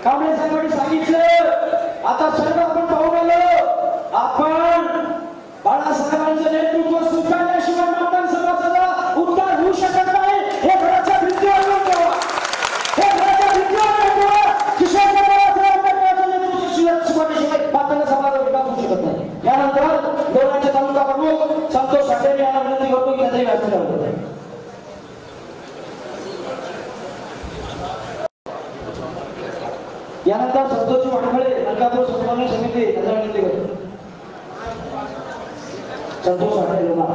कांबळे साहेबांनी सांगितलं आता सर्व आपण पाहून आलो आपण बाळासाहेबांचं नेतृत्व स्वीकारल्याशिवाय मतदान समाजाचा उद्धार होऊ शकत नाही हे घराच्या भिंतीवर ठेवा हे घराच्या भिंतीवर ठेवा किशोर बाळासाहेबांचं नेतृत्व स्वीकारल्याशिवाय मतदान समाजाचा विकास होऊ शकत नाही। यानंतर दोनाचे तालुका प्रमुख संतोष साठे यांना विनंती करतो की त्यांनी व्यासपीठावर बोलावे। यानंतर संतोषजी वाडखळे मलकापूर समन्वय समिती यांना विनंती करतो। संतोष वाडखळे लोहा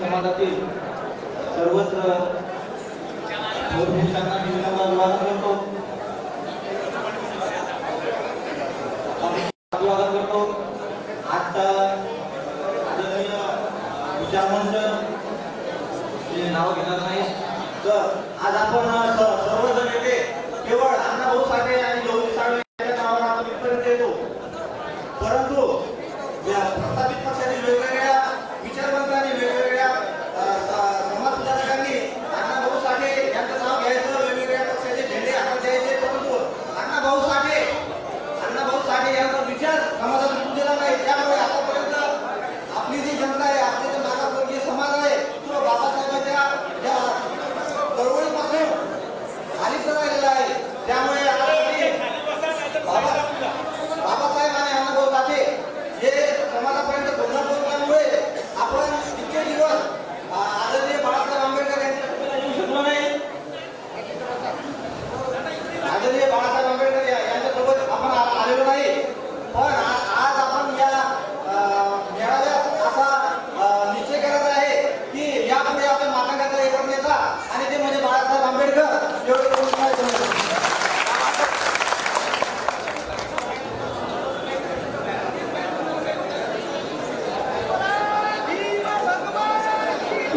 समाजातील सर्वत्र अभिवादन करतो आजचा आदरणीय विचारमंच नाव घेणार नाही तर आज आपण सर्वजण येते केवळ अण्णाभाऊ साठे आणि गौरी साळवे यांच्या नावाला आपण इथपर्यंत येतो परंतु प्रस्थापित पक्षातील वेगवेगळ्या विचारवंतांनी वेगवेगळ्या समाज सुधारकांनी अण्णाभाऊ साठे यांचं नाव घ्यायचं वेगवेगळ्या पक्षाचे झेंडे हातात द्यायचे परंतु अण्णाभाऊ साठे यांचा विचार समाजात होऊ दिला नाही। त्यामुळे आतापर्यंत आपली जी जनता आहे आपले जे मागासवर्गीय समाज आहे तो बाबासाहेबांच्या चळवळीपासून अलिप्त राहिलेला आहे। त्यामुळे बाबासाहेब आणि अण्णाभाऊ साठे हे समाजापर्यंत पोहोचल्यामुळे आपण इतके दिवस आदरणीय बाळासाहेब आंबेडकर यांच्यासोबत शकलो नाही। आदरणीय बाळासाहेब आंबेडकर यांच्यासोबत आपण आलेलो नाही पण आज आपण या मेळाव्यात असा निश्चय करत आहे की यापुढे आपण मातंगाचा एकच नेता आणि ते म्हणजे बाळासाहेब आंबेडकर एवढे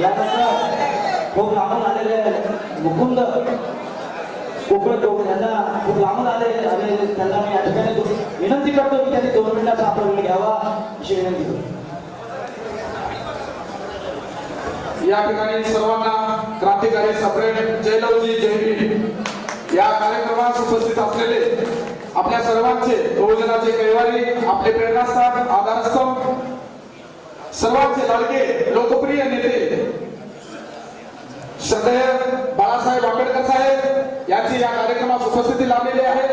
यानंतर खूप लांबून आलेले मुकुंद कोकण यांना खूप लांबून आले आणि त्यांना मी या ठिकाणी विनंती करतो की त्यांनी 2 मिनिटाचा आपला वेळ घ्यावा अशी विनंती करतो। या ठिकाणी सर्वांना क्रांतिकारी सम्राट जयलवजी जय भीम या कार्यक्रमात उपस्थित असलेले आपल्या सर्वांचे बहुजनाचे कैवारी आपले प्रेरणास्थान आधारस्तंभ सर्वांचे लाडके लोकप्रिय नेते श्रद्धेय बाळासाहेब आंबेडकर साहेब यांची या कार्यक्रमात उपस्थिती लाभलेली आहे।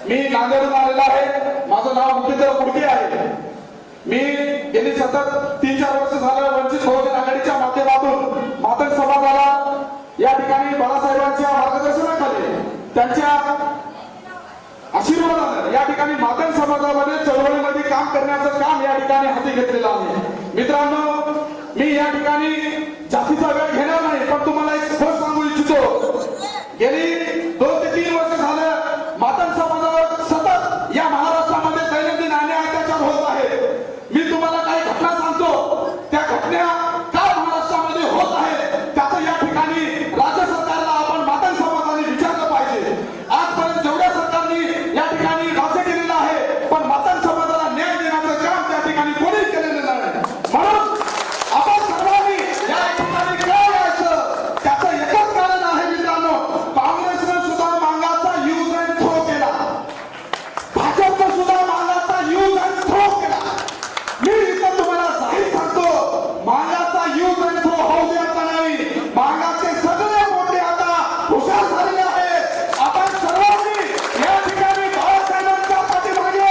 मी नांदेडहून आलेला आहे। माझं नाव मुकुंद कुडके आहे। मी गेली सतत 3-4 वर्ष झालं वंचित बहुजन आघाडीच्या माध्यमातून मातंग समाजाला या ठिकाणी बाळासाहेबांच्या मार्गदर्शनाखाली त्यांच्या आशीर्वादाने या ठिकाणी मातंग समाजामध्ये चळवळीमध्ये काम करण्याचं काम या ठिकाणी हाती घेतलेलं आहे। मित्रांनो मी या ठिकाणी जातीचा वेळ घेणार नाही पण तुम्हाला एक गोष्ट सांगू इच्छितो गेली 2 ते 3 वर्ष झालं मातंग समाजावर सतत या महाराष्ट्रामध्ये दैनंदिन अन्याय अत्याचार होत आहे। मी तुम्हाला काही घटना सांगतो त्या घटना का महाराष्ट्रामध्ये होत आहे त्याचं या ठिकाणी राज्य सरकारला आपण मातंग समाजाने विचारलं पाहिजे। आजपर्यंत जेवढ्या सरकारने या ठिकाणी राज्य केलेलं आहे पण मातंग समाजाला न्याय देण्याचं काम त्या ठिकाणी कोणीच केलेलं नाही। म्हणून आपण सर्वांनी या ठिकाणी काय यायचं त्याचं एकच कारण आहे मित्रांनो काँग्रेसने सुद्धा मांगाचा यूज अँड थ्रो केला भाजपने सुद्धा मांगाचा यूज अँड थ्रो केला। मी इथं तुम्हाला जाहीर सांगतो मांगाचा यूज अँड थ्रो होऊ द्यायचा नाही। मांगाचे सगळे मोठे आता हुशार झालेले आहेत। आपण सर्वांनी या ठिकाणी बाळासाहेबांच्या पाठीमागे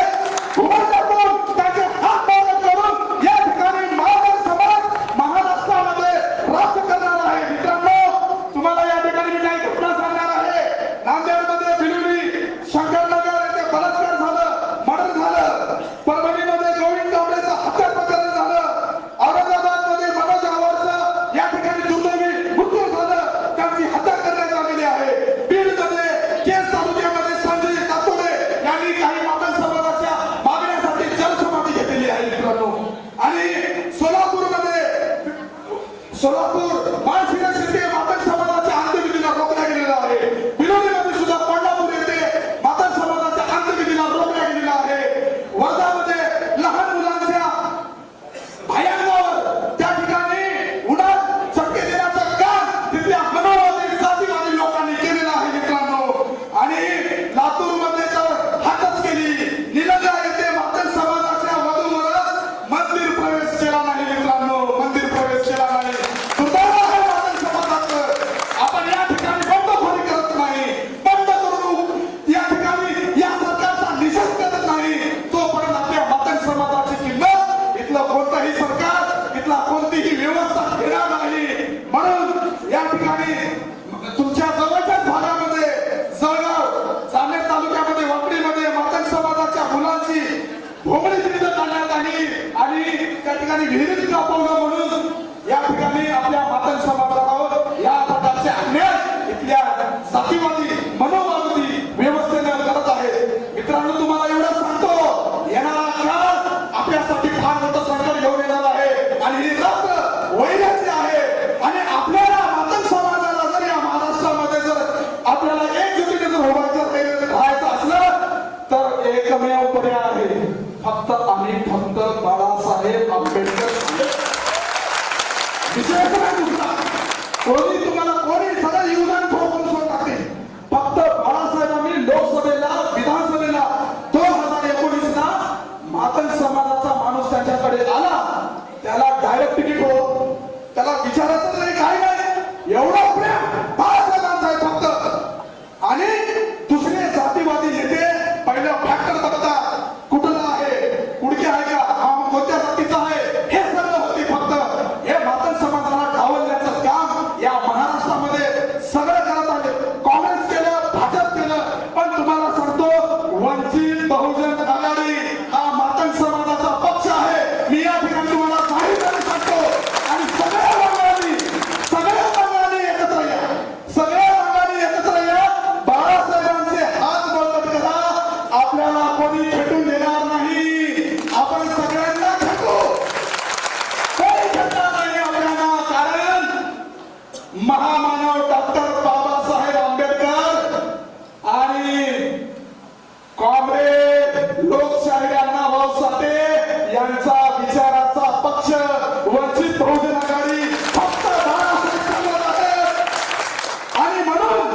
उभं टाकून त्याचे हात बाजू करून या ठिकाणी मातंग समाज महाराष्ट्रामध्ये राज्य करणार आहे। मित्रांनो तुम्हाला या ठिकाणी मी काही घटना सांगणार आहे। नांदेडमध्ये बिलोली शंकरनगर येथे बलात्कार झालं मर्डर झालं परभणीमध्ये गोविंद कांबळेचं हत्या प्रकरण झालं औरंगाबादमध्ये मनोज आवारचं या ठिकाणी दुर्दैवी मृत्यू झालं त्यांची हत्या करण्यात आलेली आहे। बीडमध्ये केस तालुक्यामध्ये संजय कातोडे यांनी काही मातंग समाजाच्या मागण्यासाठी जलसमाधी घेतलेली आहे मित्रांनो। आणि सोलापूर माळशिरस येथे मातंग समाजाच्या अंत्यविधीला रोखला गेलेला आहे। बिलोलीमध्ये सुद्धा कोल्हापूर येथे मातंग समाजाच्या अंत्यविधीला रोखला गेलेला आहे। वर्धामध्ये ठिकाणी विहिरीत कापवलं म्हणून या ठिकाणी आपल्या मातंग समाजावर या प्रकारचे अन्याय इथल्या जातीवादी मनोवादी व्यवस्थेने करत आहे. मित्रांनो, तुम्हाला एवढं सांगतो, येणारा काळ आपल्यासाठी फार मोठं संकट घेऊन येणार आहे आणि ही रात्र वैराची आहे. आणि आपल्याला मातंग समाजाला जर या महाराष्ट्रामध्ये जर आपल्याला एकजुटीने जर राहायचं असलं तर एकमेव पर्याय आहे, फक्त आणि फक्त बाळासाहेब आंबेडकर. कोणी तुम्हाला कोणी सगळं योगदान ठोकून सोडून टाकते. फक्त बाळासाहेबांनी लोकसभेला विधानसभेला 2019 ला मातंग समाजाचा माणूस त्यांच्याकडे आला, त्याला डायरेक्ट तिकीट हो, त्याला विचारायचं नाही, काय नाही, एवढा प्रेम बाळासाहेबांचा आहे फक्त. आणि दुसरे जातीवादी नेते पहिलं फॅक्टर बघतात, कुठला आहे, कुडके आहे का, हा कोणत्या जातीचा आहे, हे सर्व होते. फक्त हे मातंग समाजाला डावलण्याचं काम या महाराष्ट्रामध्ये सगळं करत आले. काँग्रेस केलं, भाजप केलं, पण तुम्हाला सांगतो, वंचित बहुजन आघाडी हा मातंग समाजाचा पक्ष आहे. मी या ठिकाणी तुम्हाला सांगितलं सांगतो. आणि सगळ्या रंगांनी एकत्र या, सगळ्या रंगांनी एकत्र या, बाळासाहेबांचे हात बळकट करा. आपल्याला कोणी खेटून देणार नाही, आपण सगळ्यांना खेटू, कोणी खेटणार नाही आपल्याला. कारण महामानव डॉक्टर बाबासाहेब आंबेडकर आणि काँग्रेस लोकशाही अण्णाभाऊ साठे यांचा विचाराचा पक्ष वंचित बहुजन आघाडी फक्त बाळासाहेब समाज आहे. आणि म्हणून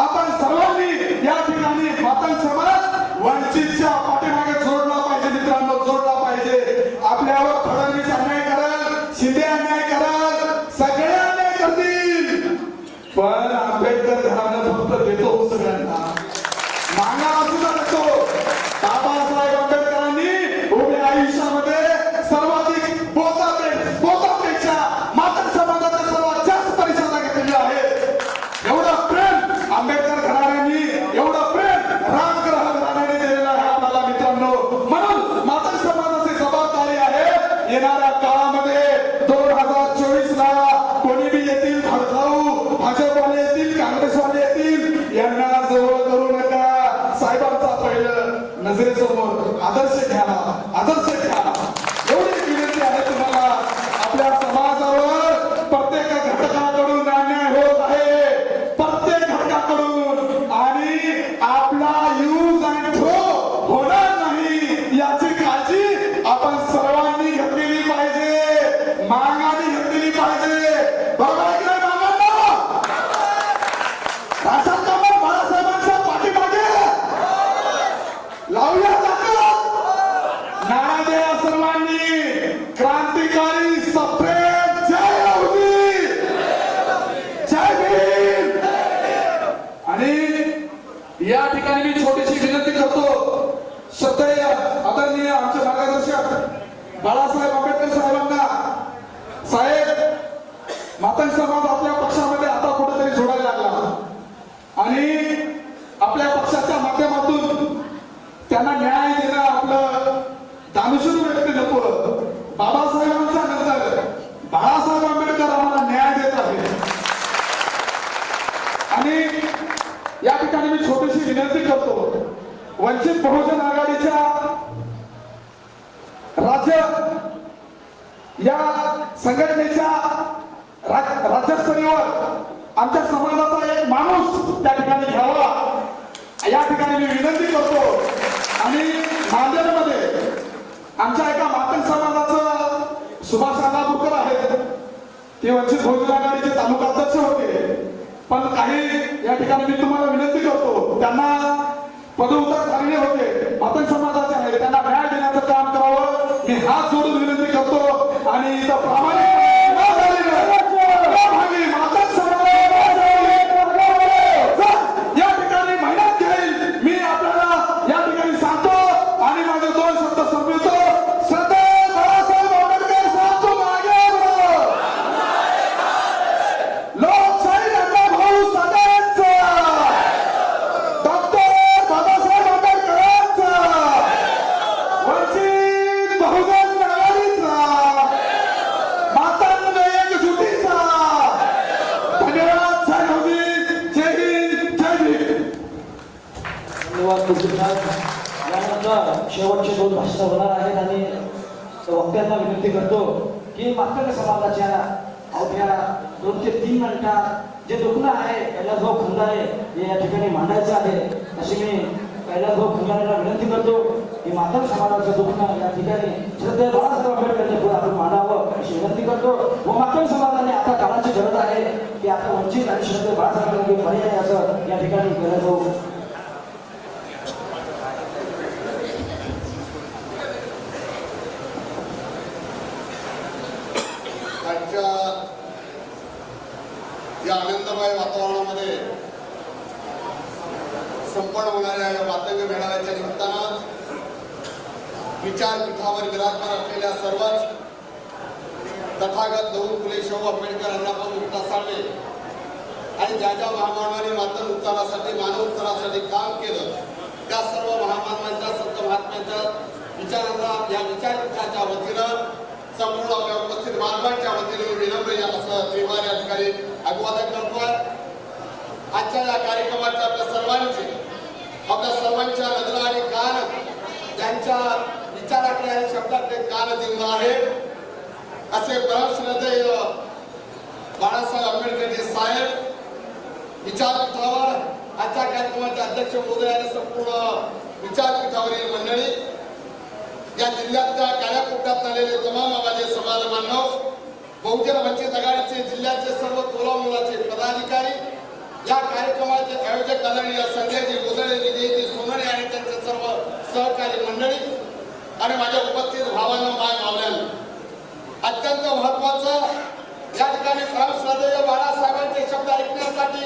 आपण सर्वांनी या ठिकाणी मातंग समाज वंचितच्या पाठीमागे जोडला पाहिजे. मित्रांनो, जोडला पाहिजे. आपल्यावर फडणवीस अन्याय कराल, शिंदे अन्याय कराल, सगळे अन्याय करतील, पण आंबेडकर घरानं फक्त देतो सगळ्यांना, मागाला सुद्धा देतो. बाबासाहेब आंबेडकरांनी उभ्या आयुष्यामध्ये सर्वाधिक बोतापेक्षा मातंग समाजाच्या सर्वात जास्त परिषदा घेतलेल्या आहेत. एवढं प्रेम आंबेडकर घराण्यांनी, एवढं प्रेम राजग्रह घराण्याने दिलेलं आहे आम्हाला. मित्रांनो, म्हणून मातंग समाजाची जबाबदारी आहे, येणाऱ्या काळामध्ये 2024 ला कोणी बी येतील, भडकाऊ भाजपवाले येतील, काँग्रेसवाले येतील, यांना जवळ करू नका. साहेबांचा पहिलं नजरेसमोर आदर्श घ्या, आदर्श घ्या. एवढी विनंती आहे तुम्हाला. आपल्या समाजावर प्रत्येक घटकाकडून अन्याय होत आहे, प्रत्येक घटकाकडून, आणि आपला यूज अँड थ्रो होणार नाही याची काळजी आपण सर्वांनी घेतलेली पाहिजे, मागाने घेतलेली पाहिजे. बरोबर आहे की नाही मागांना? राष्ट्रपती बाळासाहेबांच्या पाठीमागे लावूया ताकद, नारा द्या सर्वांनी. क्रांतिकारी सप्रेम जय राहुली, जय भीम. आणि या ठिकाणी मी छोटीशी विनंती करतो, श्रद्धेय आदरणीय आमचे मार्गदर्शक बाळासाहेब आंबेडकर साहेबांना. साहेब, मातंग समाज आपल्या पक्षामध्ये आता कुठेतरी जोडायला लागला आणि आपल्या पक्षाच्या माध्यमातून त्यांना न्याय देणं आपलं दानशूर व्यक्तिमत्व. बाबासाहेबांच्या नंतर बाळासाहेब आंबेडकर आम्हाला न्याय देत आहेत. आणि या ठिकाणी मी छोटीशी विनंती करतो, वंचित बहुजन आघाडीच्या राज्य या संघटनेच्या राज्यस्तरीयवर आमच्या समाजाचा एक माणूस त्या ठिकाणी घ्यावा, या ठिकाणी मी विनंती करतो. आणि नांदेडमध्ये आमच्या एका मातंग समाजाचं सुभाष नागापूरकर आहेत, ते वंचित बहुजन आघाडीचे तालुका अध्यक्ष होते, पण काही या ठिकाणी मी तुम्हाला विनंती करतो, त्यांना पदोत्तर झालेले होते, मातंग समाजाचे आहे, त्यांना न्याय देण्याचं काम करावं मी हात जोडून विनंती करतो. आणि इथं प्रामाणिक मातंग समाज या ठिकाणी मेहनत घेईल, मी आपल्याला या ठिकाणी सांगतो. आणि माझे दोन शब्द संपवितो. श्रद्धेय बाळासाहेब आंबेडकर साहेब, तुम आगे बढ़ो. लोकशाही अण्णाभाऊ साठेंचा, डॉक्टर बाबासाहेब आंबेडकरांचा, वंचित बहुजन आघाडीचा यानंतर शेवटचे 2 भाषण होणार आहेत आणि वक्त्यांना विनंती करतो की मातंग समाजाच्या अवघ्या 2 ते 3 मिनिटात जे दुखणं आहे पहिला जो खंड आहे हे या ठिकाणी मांडायचं आहे अशी मी पहिला जो खंडाला विनंती करतो की मातंग समाजाचं दुखणं या ठिकाणी श्रद्धेय बाळासाहेब आंबेडकरांच्या पुढे आपण मांडावं अशी विनंती करतो व मातंग समाजाने आता काळाची गरज आहे की आता वंचित आणि श्रद्धेय बाळासाहेबांना पर्याय असं या ठिकाणी गरज हो. या आनंदमय वातावरणामध्ये संपन्न होणाऱ्या या मातंग मेळाव्याच्या निमित्तानं विचारपीठावर विराजमान असलेल्या सर्वच तथागत लहू फुले शाहू आंबेडकर अण्णाभाऊ मुक्ता साळवे आणि ज्या ज्या महामानवांनी मातंग उत्थानासाठी मानव उत्थानासाठी काम केलं त्या सर्व महामानवांच्या संत महात्म्यांच्या विचारांना या विचारपीठाच्या वतीनं संपूर्ण आपल्या उपस्थित मानवांच्या वतीने विनम्र असं त्रिवार या ठिकाणी अभिवादन करतोय. आजच्या या कार्यक्रमाच्या आपल्या सर्वांच्या नजरा आणि कान त्यांच्या विचाराकडे आणि शब्दाकडे कान दिलं आहे असे परमश्रद्धेय बाळासाहेब आंबेडकर साहेब विचारपीठावर आजच्या कार्यक्रमाचे अध्यक्ष महोदय आणि संपूर्ण विचारपीठावरील मंडळी या जिल्ह्यातल्या काळ्याकोट्यात आलेले तमाम माझे समाज बांधव बहुजन वंचित आघाडीचे जिल्ह्याचे सर्व तोलामोलाचे पदाधिकारी या कार्यक्रमाचे आयोजक आदरणीय संजयजी गोदळे विजयजी सोनवणे आणि त्यांचे सर्व सहकारी मंडळी आणि माझ्या उपस्थित भावांना माय मावल्यांना अत्यंत महत्वाचं या ठिकाणी परमश्रद्धेय बाळासाहेबांचे शब्द ऐकण्यासाठी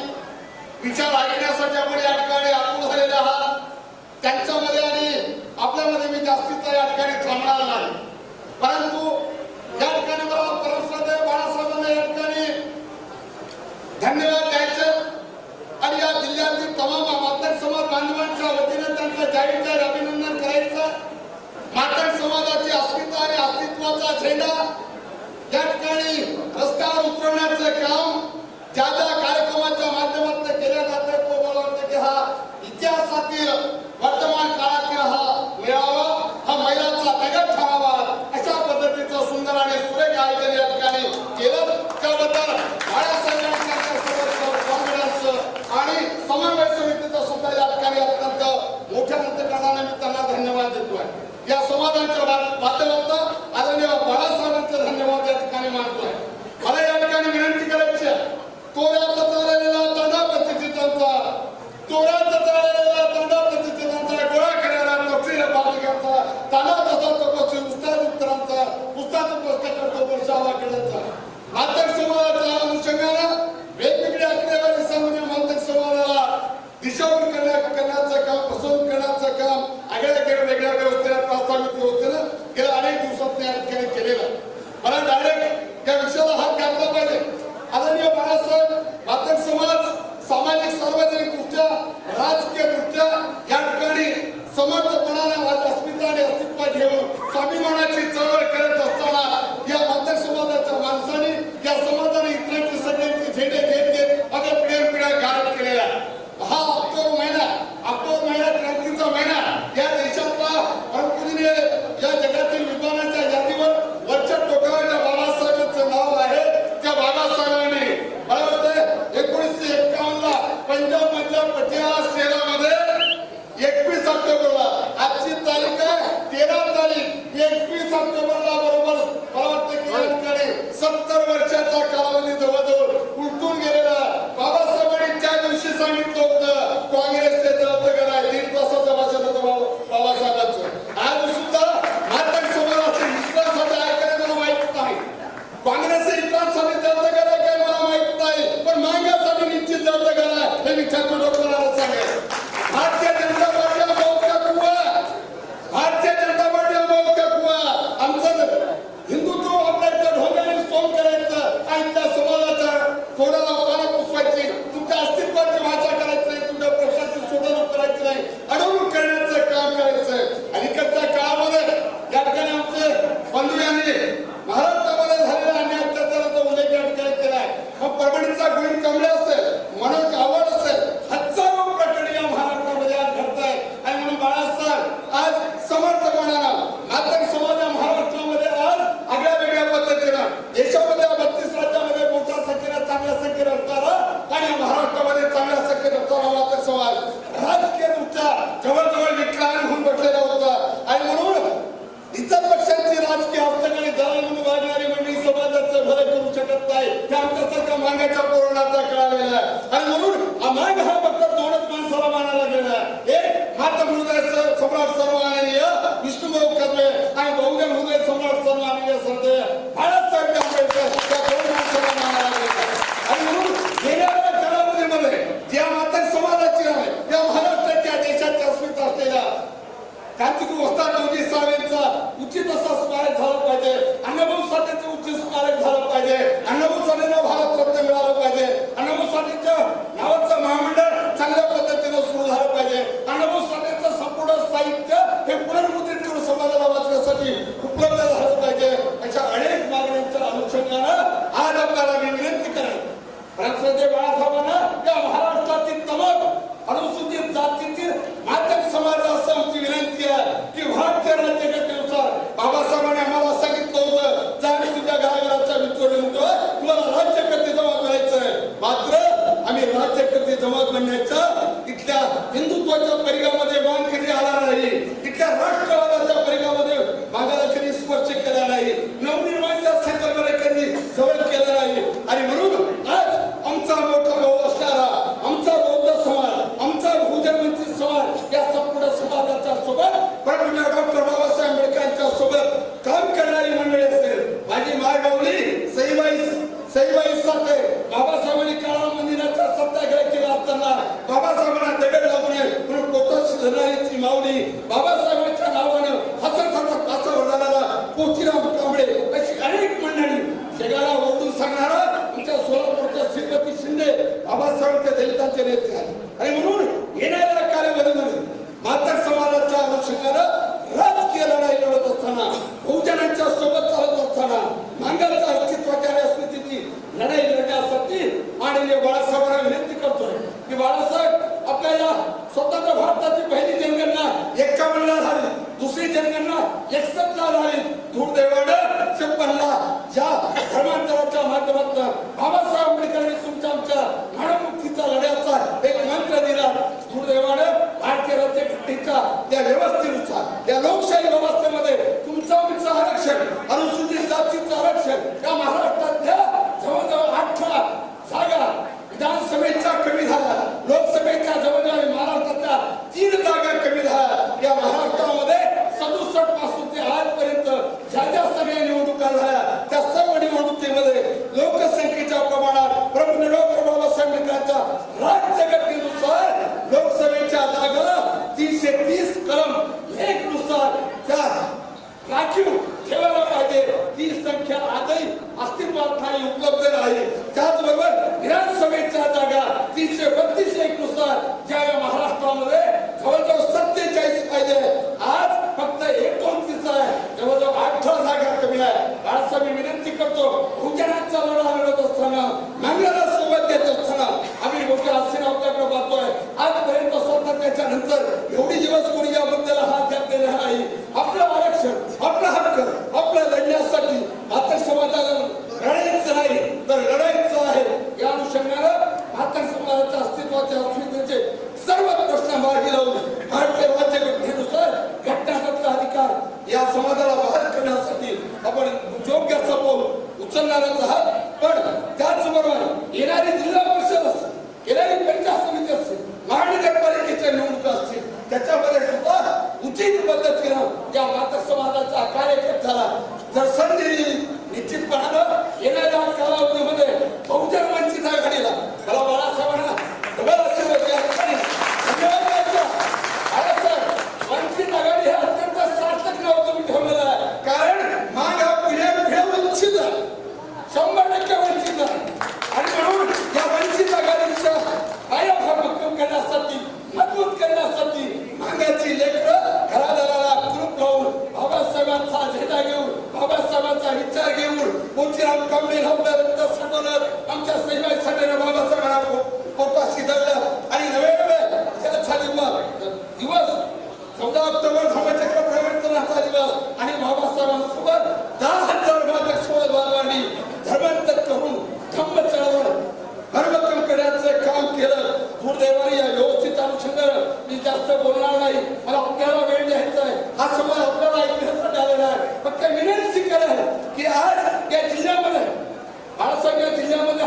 विचार ऐकण्यासाठी आपण या ठिकाणी आतुर झालेले आहात. त्यांच्यामध्ये आणि आपल्यामध्ये मी जास्तीचा या ठिकाणी थांबणार नाही परंतु या ठिकाणी मला परमश्रद्धेय बाळासाहेबांना या ठिकाणी धन्यवाद द्यायचे आणि या जिल्ह्यातील तमाम मातंग समाज बांधवांच्या वतीने त्यांचं जाहीर अभिनंदन करायचं. मातंग समाजाची अस्मिता आणि अस्तित्वाचा झेंडा या ठिकाणी रस्त्यावर उतरवण्याचं काम ज्या ज्या कार्यक्रमाच्या माध्यमातून केल्या जाते तो मला वाटतं की हा इतिहासातील वर्तमान काळातील हा मेळावा हा महिलांचा नगर ठरावा अशा पद्धतीचं सुंदर आणि सुरेख आयोजन या ठिकाणी केलं त्याबद्दल बाळासाहेबांच्या आणि समन्वय समितीचा सुद्धा या ठिकाणी अत्यंत मोठ्या अंतकरणाने मी त्यांना धन्यवाद देतोय. या समाजांच्या माध्यमातून आदरणीय बाळासाहेबांचे धन्यवाद या ठिकाणी मानतोय. मला या ठिकाणी विनंती करायची आहे तोऱ्यात चाललेला तंडा प्रतिष्ठितांचा गोळा करायला तपशील बालिकांचा ताना तसा तपशील उस्ताद उत्तरांचा उस्ताद प्रश्न करतो वर्षावा केल्याचा मातंग समाजाच्या अनुषंगानं वेगवेगळ्या आकडेवारी सांगून मातंग समाजाला दिशावून करण्याचं काम फसवून करण्याचं काम आगळ्या वेगळ्या व्यवस्थेला प्रास्ताविक व्यवस्थेनं गेल्या अनेक दिवसात या ठिकाणी केलेलं. मला डायरेक्ट या विषयाला हात घातला पाहिजे. आदरणीय बाळासाहेब मातंग समाज सामाजिक सार्वजनिक दृष्ट्या राजकीय दृष्ट्या या ठिकाणी समर्थपणाने अस्मिता आणि अस्तित्व घेऊन स्वाभिमानाची चळवळ करत असताना या मातंग समाजाच्या माणसाने या समाजाने इतरांची सगळ्यांची झेंडे घेत अगं पिढ्या गारद केलेला हा ऑक्टोबर महिना क्रांतीचा महिना या देशातला परंपरेने मागाच्या कोरोनाचा कळालेला आहे आणि म्हणून माग हा फक्त दोनच माणसाला मानायला गेला एक माता हृदय सम्राट सर्वमाननीय विष्णुभाऊ कर्वे आणि बहुजन हृदय सम्राट सर्वमाननीय सरदेव बाळासाहेब आंबेडकर त्या दोन माणसाला मानायला गेला आणि म्हणून गेल्या कालावधीमध्ये ज्या माता समाजाची आहे त्या महाराष्ट्राच्या देशाच्या अस्मिता असलेल्या क्रांतिगुरू वस्तादजी साहेबांचा उचित असा स्मारक झालं पाहिजे अण्णाभाऊ साठेचं उचित स्मारक झालं पाहिजे अण्णाभाऊ साठेंना भारतरत्न मिळालं पाहिजे अण्णाभाऊ साठेंच्या नावाचं महामंडळ चांगल्या पद्धतीने सुरू झालं पाहिजे अण्णाभाऊ साठेंचं संपूर्ण साहित्य हे पुनर्मुद्रित करून समाजाला वाचण्यासाठी उपलब्ध झालं पाहिजे अशा अनेक मागण्यांच्या अनुषंगानं आज आपल्याला मी विनंती करेन सरदेव बाळासाहेबांना या महाराष्ट्रातील तमाम अनुसूचित जातीतील मातक समाजास आमची विनंती आहे की भारतीय राज्यघटनेनुसार बाबासाहेबांनी आम्हाला सांगितलं होतं जर आम्ही तुझ्या घराघराच्या विचार म्हणतोय तुम्हाला राज्यकर्ते जमा करायचंय मात्र आम्ही राज्यकर्ते जमा करण्याच्या इथल्या हिंदुत्वाच्या परिघामध्ये मान कधी आला नाही इथल्या राष्ट्रवादाच्या परिघामध्ये मागाला कधी स्पर्श केला नाही नवनिर्माणच्या संकल्पने कधी जवळ केला नाही आणि म्हणून आज आमचा मोठा भाऊ असणारा आमचा बौद्ध समाज आमचा बहुजन वंचित समाज या संपूर्ण समाजाच्या सोबत परमपूज्य डॉक्टर बाबासाहेब आंबेडकरांच्या सोबत काम करणारी मंडळी असेल माझी मायबावली सईबाई साठे बाबासाहेबांनी काळा मंदिराचा सत्याग्रह केला असताना बाबासाहेबांना दगड लागू नये म्हणून पोटाशी धरणारी माऊली बाबासाहेबांच्या नावानं हसत कासावर जाणारा पोचीराम कांबळे अशी अनेक मंडळी जगाला ओरडून सांगणारा आमच्या सोलापूरच्या श्रीमती शिंदे बाबासाहेबांच्या दलितांचे नेते आहेत आणि म्हणून येणाऱ्या कालावधीमध्ये मातक समाजाच्या अनुषंगानं राजकीय लढाई लढत असताना बहुजनांच्या सोबत चालत असताना मांगाच्या अस्तित्वाच्या स्थितीची लढाई लढण्यासाठी माननीय बाळासाहेबांना विनंती करतोय की बाळासाहेब आपल्याला स्वतंत्र भारताची पहिली जनगणना 51 ला झाली दुसरी जनगणना 61 ला झाली दुर्दैवानं 56 ला ज्या धर्मांतराच्या माध्यमातून बाबासाहेब आंबेडकरांनी तुमच्या आमच्या मानवमुक्तीचा लढ्याचा एक मंत्र दिला दुर्दैवानं भारतीय राज्यघटनेच्या त्या व्यवस्थेनुसार या लोकशाही व्यवस्थेमध्ये तुमचं आमचं आरक्षण अनुसूचित जातीचं आरक्षण या महाराष्ट्रातल्या जवळजवळ 18 जागा विधानसभेच्या कमी झाल्या लोकसभेच्या जवळजवळ महाराष्ट्रातल्या 3 जागा कमी झाल्या या महाराष्ट्रामध्ये 67 पासून ते आजपर्यंत ज्या सगळ्या निवडणुका झाल्या त्या सर्व निवडणुकीमध्ये लोकसंख्येच्या प्रमाणात प्रमुख डॉक्टर बाबासाहेब आंबेडकरांच्या राज्यघटनेनुसार लोकसभेच्या जागा 330 कलम 1 नुसार त्या राखीव ठेवायला पाहिजे ती संख्या आजही अस्तित्वात नाही उपलब्ध नाही त्याचबरोबर विधानसभेच्या जागा 332 नुसार ज्या महाराष्ट्रामध्ये जवळजवळ 47 पाहिजे आज फक्त 29 आहे जवळजवळ 18 जागा कमी आहे बाळासाहेब मी विनंती करतो बहुजनांचा लढा लढत असताना मांगाला सोबत देत असताना आम्ही मोठ्या आशीर्वादाकडे पाहतोय आजपर्यंत स्वातंत्र्याच्या नंतर एवढी दिवस कोणी याबद्दल हात घातलेला नाही आपलं आरक्षण आपला हक्क आपल्या लढण्यासाठी मातक समाजाला लढायचं नाही तर लढायचं आहे या अनुषंगानं मातक समाजाच्या अस्तित्वाचे सर्व प्रश्न मार्गी लावून भारतीय राज्यघटनेनुसार घटनात्मक अधिकार या समाजाला बाहेर करण्यासाठी आपण योग्य असा पाऊल उचलणारच आहात पण त्याचबरोबर येणारी जिल्हा परिषद असेल येणारी पंचायत समिती असेल महानगरपालिकेच्या निवडणुका असतील त्याच्यामध्ये सुद्धा उचित पद्धतीनं या मातक समाजाचा कार्यकर्त्याला जर संधी दिली निश्चितपणानं येणाऱ्या कालावधीमध्ये बहुजन वंचित आघाडीला मला बाळासाहेबांना डबल आशीर्वाद या ठिकाणी धन्यवाद द्यायचा बाळासाहेब वंचित आघाडी हे अत्यंत सार्थक नाव तुम्ही ठेवलेलं आहे कारण मागा पिढ्या वंचित आहे 100% वंचित आहे आणि म्हणून या वंचित आघाडीच्या पायाभक्कम करण्यासाठी मजबूत करण्यासाठी मागाची लेकरं घरादाराला कुलूप लावून बाबासाहेबांचा झेंडा घेऊन बाबासाहेबांचा विचार घेऊन मोतीराम कांबळे रक्त सांडवलं आमच्या सईबाई साठेने बाबासाहेबांना पोटाशी धरलं आणि नवे दिवस 14 ऑक्टोबर धर्मचक्र परिवर्तनाचा दिवस आणि बाबासाहेबांसोबत 10,000 मातक समाज बांधवांनी धर्मांतर करून धम्म चळवळ भरभक्कम करण्याचं काम केलं दुर्दैवाने या व्यवस्थित अनुषंगानं मी जास्त बोलणार नाही मला आपल्याला वेळ द्यायचा आहे हा समाज आपल्याला ऐकण्यासाठी आलेला आहे फक्त विनंती करेल की आज या जिल्ह्यामध्ये बाळासाहेब या जिल्ह्यामध्ये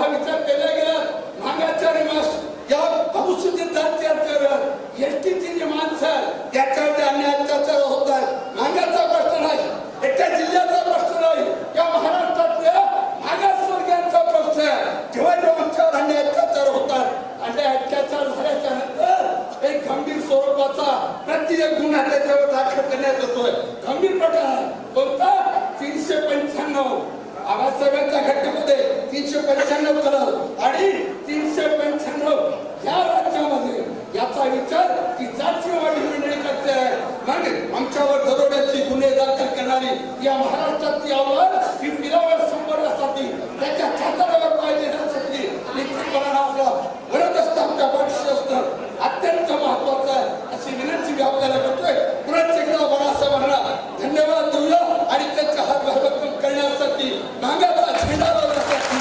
कोणता 395 आवाजसाहेबांच्या घटनेमध्ये 395 कलम आणि 395 या राज्यामध्ये याचा विचार की जातीवादी मंडळी करते आहे. मग आमच्यावर दरोड्याची गुन्हे दाखल करणारी या महाराष्ट्रातली आवाज ही पिरावर संपवण्यासाठी त्याच्या छाताडावर पाय देण्यासाठी निश्चितपणाने आपला वरद असतं, आमच्या पाठीशी असतं अत्यंत महत्वाचं आहे अशी विनंती मी आपल्याला करतोय. पुन्हा एकदा बाळासाहेबांना धन्यवाद देऊया आणि त्यांचा हात भागवत करण्यासाठी मागाचा झेंडा लावण्यासाठी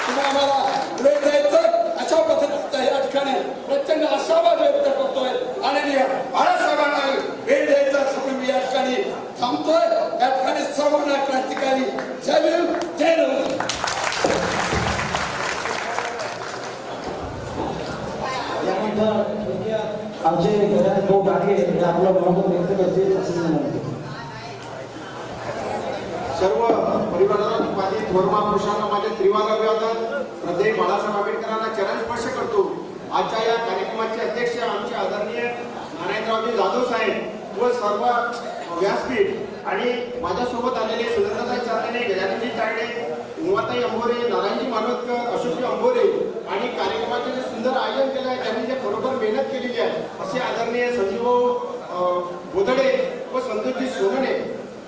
तुम्ही आम्हाला वेळ द्यायचं अशा पद्धतीचा या ठिकाणी प्रचंड आशावाद व्यक्त करतोय आणि बाळासाहेबांना वेळ द्यायचा असं मी या ठिकाणी थांबतोय. या ठिकाणी सर्वांना क्रांतिकारी जय भीम जय नमस्कार. आमचे घरात भाऊ गाडगे आपलं महत्व व्यक्त करते असं म्हणते. सर्व परिवाराला माझे थोर महापुरुषांना माझे त्रिवार अभिवादन. श्रद्धेय बाळासाहेब आंबेडकरांना चरणस्पर्श करतो. आजच्या या कार्यक्रमाचे अध्यक्ष आमचे आदरणीय नारायणरावजी जाधव साहेब व सर्व व्यासपीठ आणि माझ्यासोबत आलेले सुरेंद्रताई चांदणे, गजाननजी तायडे, उमाताई अंभोरे, नारायणजी मानोतकर, अशोकजी अंभोरे आणि कार्यक्रमाचे जे सुंदर आयोजन केलं आहे त्यांनी जे खरोखर मेहनत केलेली आहे असे आदरणीय संजीव बोधडे व संतोषजी सोनणे.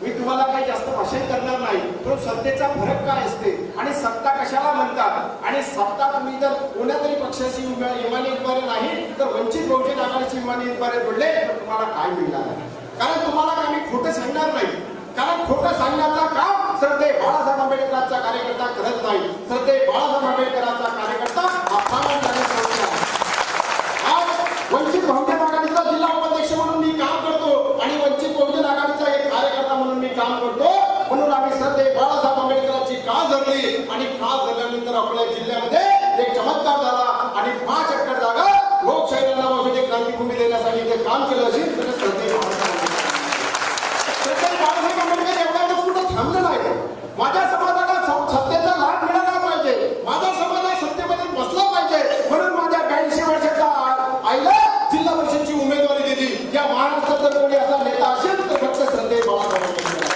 मी तुम्हाला काही जास्त भाषण करणार नाही, पण सत्तेचा फरक काय असते आणि सत्ता कशाला म्हणतात आणि सत्ता तुम्ही जर कोणत्या तरी पक्षाची इमानीद्वारे नाही तर वंचित बहुजन आघाडीची इमानीद्वारे जोडले तर तुम्हाला काय मिळणार आहे. कारण तुम्हाला काय मी खोटं सांगणार नाही, कारण खोटं सांगण्याचा काम श्रद्धेय बाळासाहेब आंबेडकरांचा कार्यकर्ता करत नाही. श्रद्धेय बाळासाहेब आंबेडकरांचा कार्यकर्ता आज वंचित बहुजन आघाडीचा जिल्हा उपाध्यक्ष म्हणून मी काम करतो आणि वंचित बहुजन आघाडीचा एक कार्यकर्ता म्हणून मी काम करतो. म्हणून आम्ही श्रद्धेय बाळासाहेब आंबेडकरांची का धरली आणि का धरल्यानंतर आपल्या जिल्ह्यामध्ये एक चमत्कार झाला आणि 5 एकर जागा लोकशाहीला नावासाठी क्रांतिभूमी देण्यासाठी जे काम केलं असेल तर श्रद्धेय बाळासाहेब आंबेडकर एवढ्या कुठं थांबलं नाही. माझ्या समाजाला सत्तेचा लाभ मिळाला पाहिजे, माझा समाज सत्तेमध्ये बसला पाहिजे म्हणून माझ्या 82 वर्षाच्या आईला जिल्हा परिषदची उमेदवारी दिली. या महाराष्ट्रात जर कोणी असा नेता असेल तर फक्त श्रद्धेय बाळासाहेब आंबेडकर.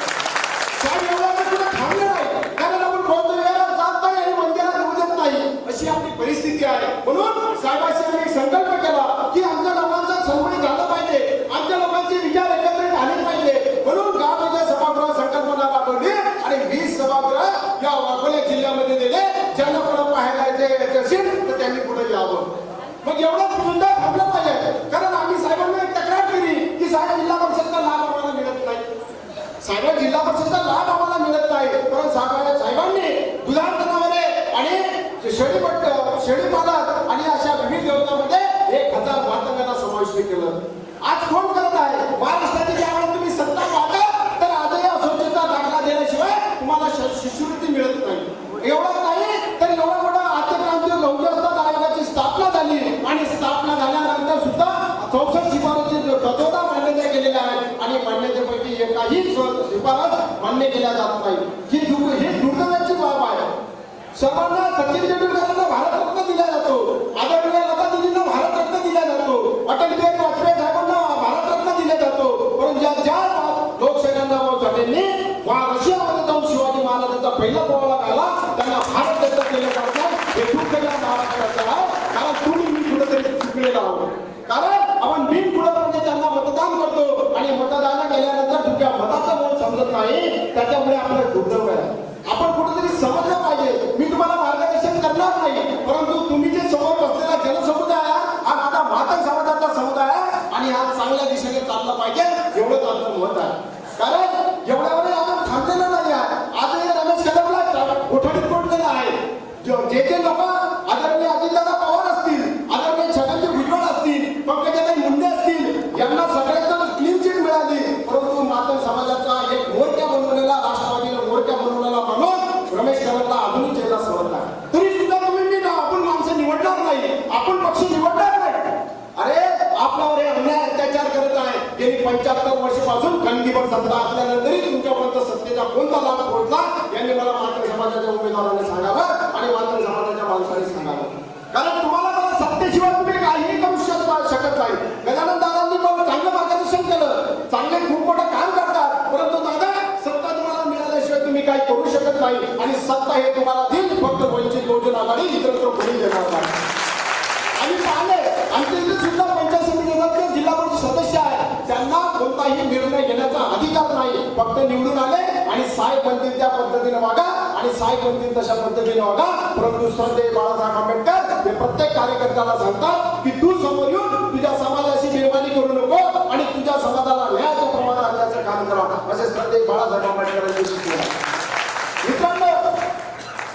कुठं थांबलं नाही, कारण आपण बौद्धविहारात जात नाही आणि मंदिरात येऊ देत नाही अशी आपली परिस्थिती आहे. म्हणून साहेबांशी आम्ही एक संकल्प केला की आमच्या लोकांचा संवाद झाला पाहिजे, आमच्या लोकांचे विचार एकत्रित आले पाहिजे. म्हणून गावाच्या सभागृह संकल्पना राबवली आणि 20 सभागृह या अकोला जिल्ह्यामध्ये दिले. ज्यांना कोणा पाहायला यायचे असेल तर त्यांनी पुढे यावं. मग एवढं सुद्धा थांबलं पाहिजे, कारण आम्ही साहेबांना एक तक्रार केली की साहेब जिल्हा परिषदचा लाभ आम्हाला मिळत नाही, साहेब जिल्हा परिषदचा लाभ आम्हाला मिळत नाही. कारण साहेबांनी दुधाळ जनावरे आणि शेळीपालन आणि अशा विविध योजनांमध्ये 1000 मातंगांना समाविष्ट केलं. आज कोण करत आहे महाराष्ट्राची? ज्यावेळेस तुम्ही सत्ता पाहता तर आजही असोचेचा दाखला देण्याशिवाय तुम्हाला शिष्यवृत्ती मिळत नाही. एवढंच नाही तर एवढा मोठा आद्यक्रांती लवकरच आयोगाची स्थापना झाली आणि स्थापना झाल्यानंतर सुद्धा 64 शिफारसी तत्वता मान्यता केलेल्या आहेत आणि मान्यतेपैकी एकाही शिफारस मान्य केल्या जात नाही. ही दुर्दैवाची बाब आहे. सर्वांना सचिन तेंडुलकरांना भारतरत्न दिला जातो, आदरणीय लता दिदींना भारतरत्न दिला जातो, अटल बिहारी वाजपेयी साहेबांना भारतरत्न दिला जातो. परंतु ज्या लोकशाहीरांना साठेंनी रशियामध्ये जाऊन शिवाजी महाराजांचा पहिला पोवाडा घाला त्यांना भारतरत्न केलं जात नाही. हे दुःख या महाराष्ट्राचं आहे. कारण तुम्ही मी कुठेतरी चुकलेला आहोत. कारण आपण बिनबुडत म्हणजे त्यांना मतदान करतो आणि मतदान केल्यानंतर तुमच्या मताचा मोल समजत नाही, त्याच्यामुळे आपलं दुर्दैव आहे. आपण कुठेतरी समजलं पाहिजे. मी तुम्हाला मार्गदर्शन करणार नाही, परंतु तुम्ही जे समोर बसलेला जनसमुदाय हा माझा मातंग समाजाचा समुदाय आहे आणि हा चांगल्या दिशेने चालला पाहिजे एवढंच आमचं मत आहे. कारण एवढ्यावर आपण थांबलेलं नाही आहे. आजही रमेश कदमला कोठडीत कोंडलेला आहे. जे लोक आदरणीय अजितदादा पवार असतील, आदरणीय छगनजी भुजबळ असतील, पंकजाताई मुंडे असतील, यांना सगळ्यांना क्लीन चिट मिळाली. परंतु मातंग समाजाचा एक मोर्चा बनवलेला, राष्ट्रवादीला मोर्चा बनवलेला म्हणून रमेश कदमला अजूनही जेला सोडला. तरी सुद्धा तुम्ही आपण माणसं निवडणार नाही, आपण पक्ष निवडणार नाही. अरे आपल्यावर हे अन्याय अत्याचार करत आहे. गेली 75 वर्षापासून खंडीभर सत्ता असल्यानंतरही तुमच्यापर्यंत सत्तेचा कोणता लाभ पोहोचला यांनी मला मातंग समाजाच्या उमेदवारांनी सांगावं आणि मातंग समाजाच्या माणसांनी सांगावं. कारण तुम्हाला मला सत्तेशिवाय तुम्ही काहीही करू शकत नाही. गजानन दादांनी मला चांगलं मार्गदर्शन केलं, चांगले खूप मोठा नाही आणि सत्ता हे तुम्हाला देईल फक्त वंचित बहुजन आघाडी, इतरत्र कोणी देणार नाही. आम्ही पाहिले आमच्या इथे सुद्धा पंचायत समितीचे जिल्हा परिषद सदस्य आहे, त्यांना कोणताही निर्णय घेण्याचा अधिकार नाही. फक्त निवडून आले आणि साहेब म्हणतील त्या पद्धतीने वागा आणि साहेब म्हणतील तशा पद्धतीने वागा. परंतु श्रद्धेय बाळासाहेब आंबेडकर हे प्रत्येक कार्यकर्त्याला सांगतात की तू समोर येऊन तुझ्या समाजाशी बेईमानी करू नको आणि तुझ्या समाजाला न्यायाच्या प्रमाणात आणण्याचं काम करा, असे श्रद्धेय बाळासाहेब आंबेडकरांनी सुचवलं. मित्रांनो,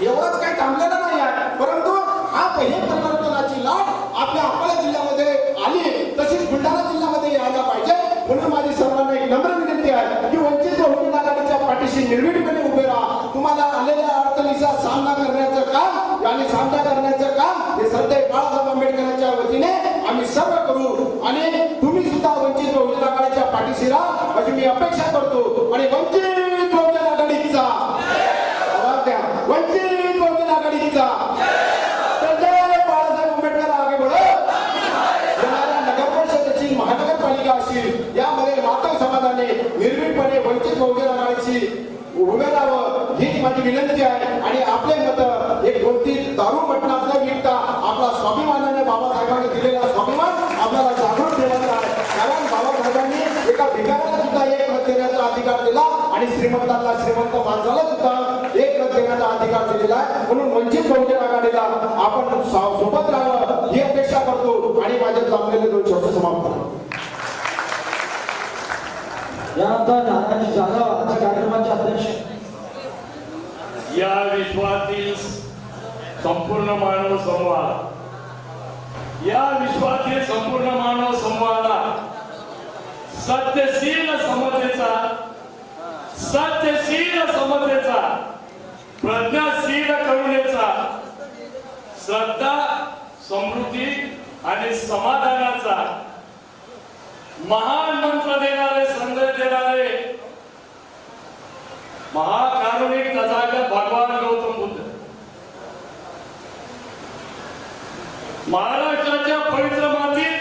एवढंच काही थांबलेलं नाही आहे, परंतु हे परिवर्तनाची लाट आपल्या अकोला जिल्ह्यामध्ये आली, तशीच बुलढाणा जिल्ह्यामध्ये यायला पाहिजे. म्हणून माझी सर्वांना एक नम्र विनंती आहे की वंचित बहुजन आघाडीच्या पाठीशी निर्भीडपणे उभे राहा. तुम्हाला आलेल्या अडचणीचा सामना करण्याचं काम आणि सामना करण्याचं काम हे श्रद्धेय बाळासाहेब आंबेडकरांच्या वतीने आम्ही सर्व करू आणि तुम्ही सुद्धा वंचित बहुजन आघाडीच्या पाठीशी राहा अशी मी अपेक्षा करतो. आणि वंचित बहुजन आघाडीचा आवाज द्या, वंचित बहुजन आघाडीचा महानगरपालिका असेल यामध्ये मातंग समाजाने निर्भीडपणे वंचित बहुजन आघाडीची उभे राहावं हीच माझी विनंती आहे. आणि आपले मत एक कोणती दारू मटणात न विकता आपला स्वाभिमानाने बाबासाहेबांनी दिलेला स्वाभिमान आपल्याला जागृत ठेवायचा आहे. कारण बाबासाहेबांनी एका भिकाऱ्याला सुद्धा एक मत देण्याचा अधिकार दिला आणि श्रीमंतांना श्रीमंत माणसाला सुद्धा एक मत देण्याचा अधिकार दिलेला आहे. म्हणून वंचित बहुजन आघाडीला आपण सोबत राहावं ही अपेक्षा करतो आणि माझे जमलेले 2 शब्द समाप्त करतो. यानंतर नारायण जाधव आजच्या कार्यक्रमाचे अध्यक्ष. या विश्वातील संपूर्ण मानव संवाद, या विश्वातील संपूर्ण मानव संवादाला सत्यशील समतेचा प्रज्ञाशील करुणेचा श्रद्धा समृद्धी आणि समाधानाचा महान मंत्र देणारे संदेश देणारे महाकारुणिक तथागत भगवान गौतम बुद्ध महाराष्ट्राच्या पवित्र मातीत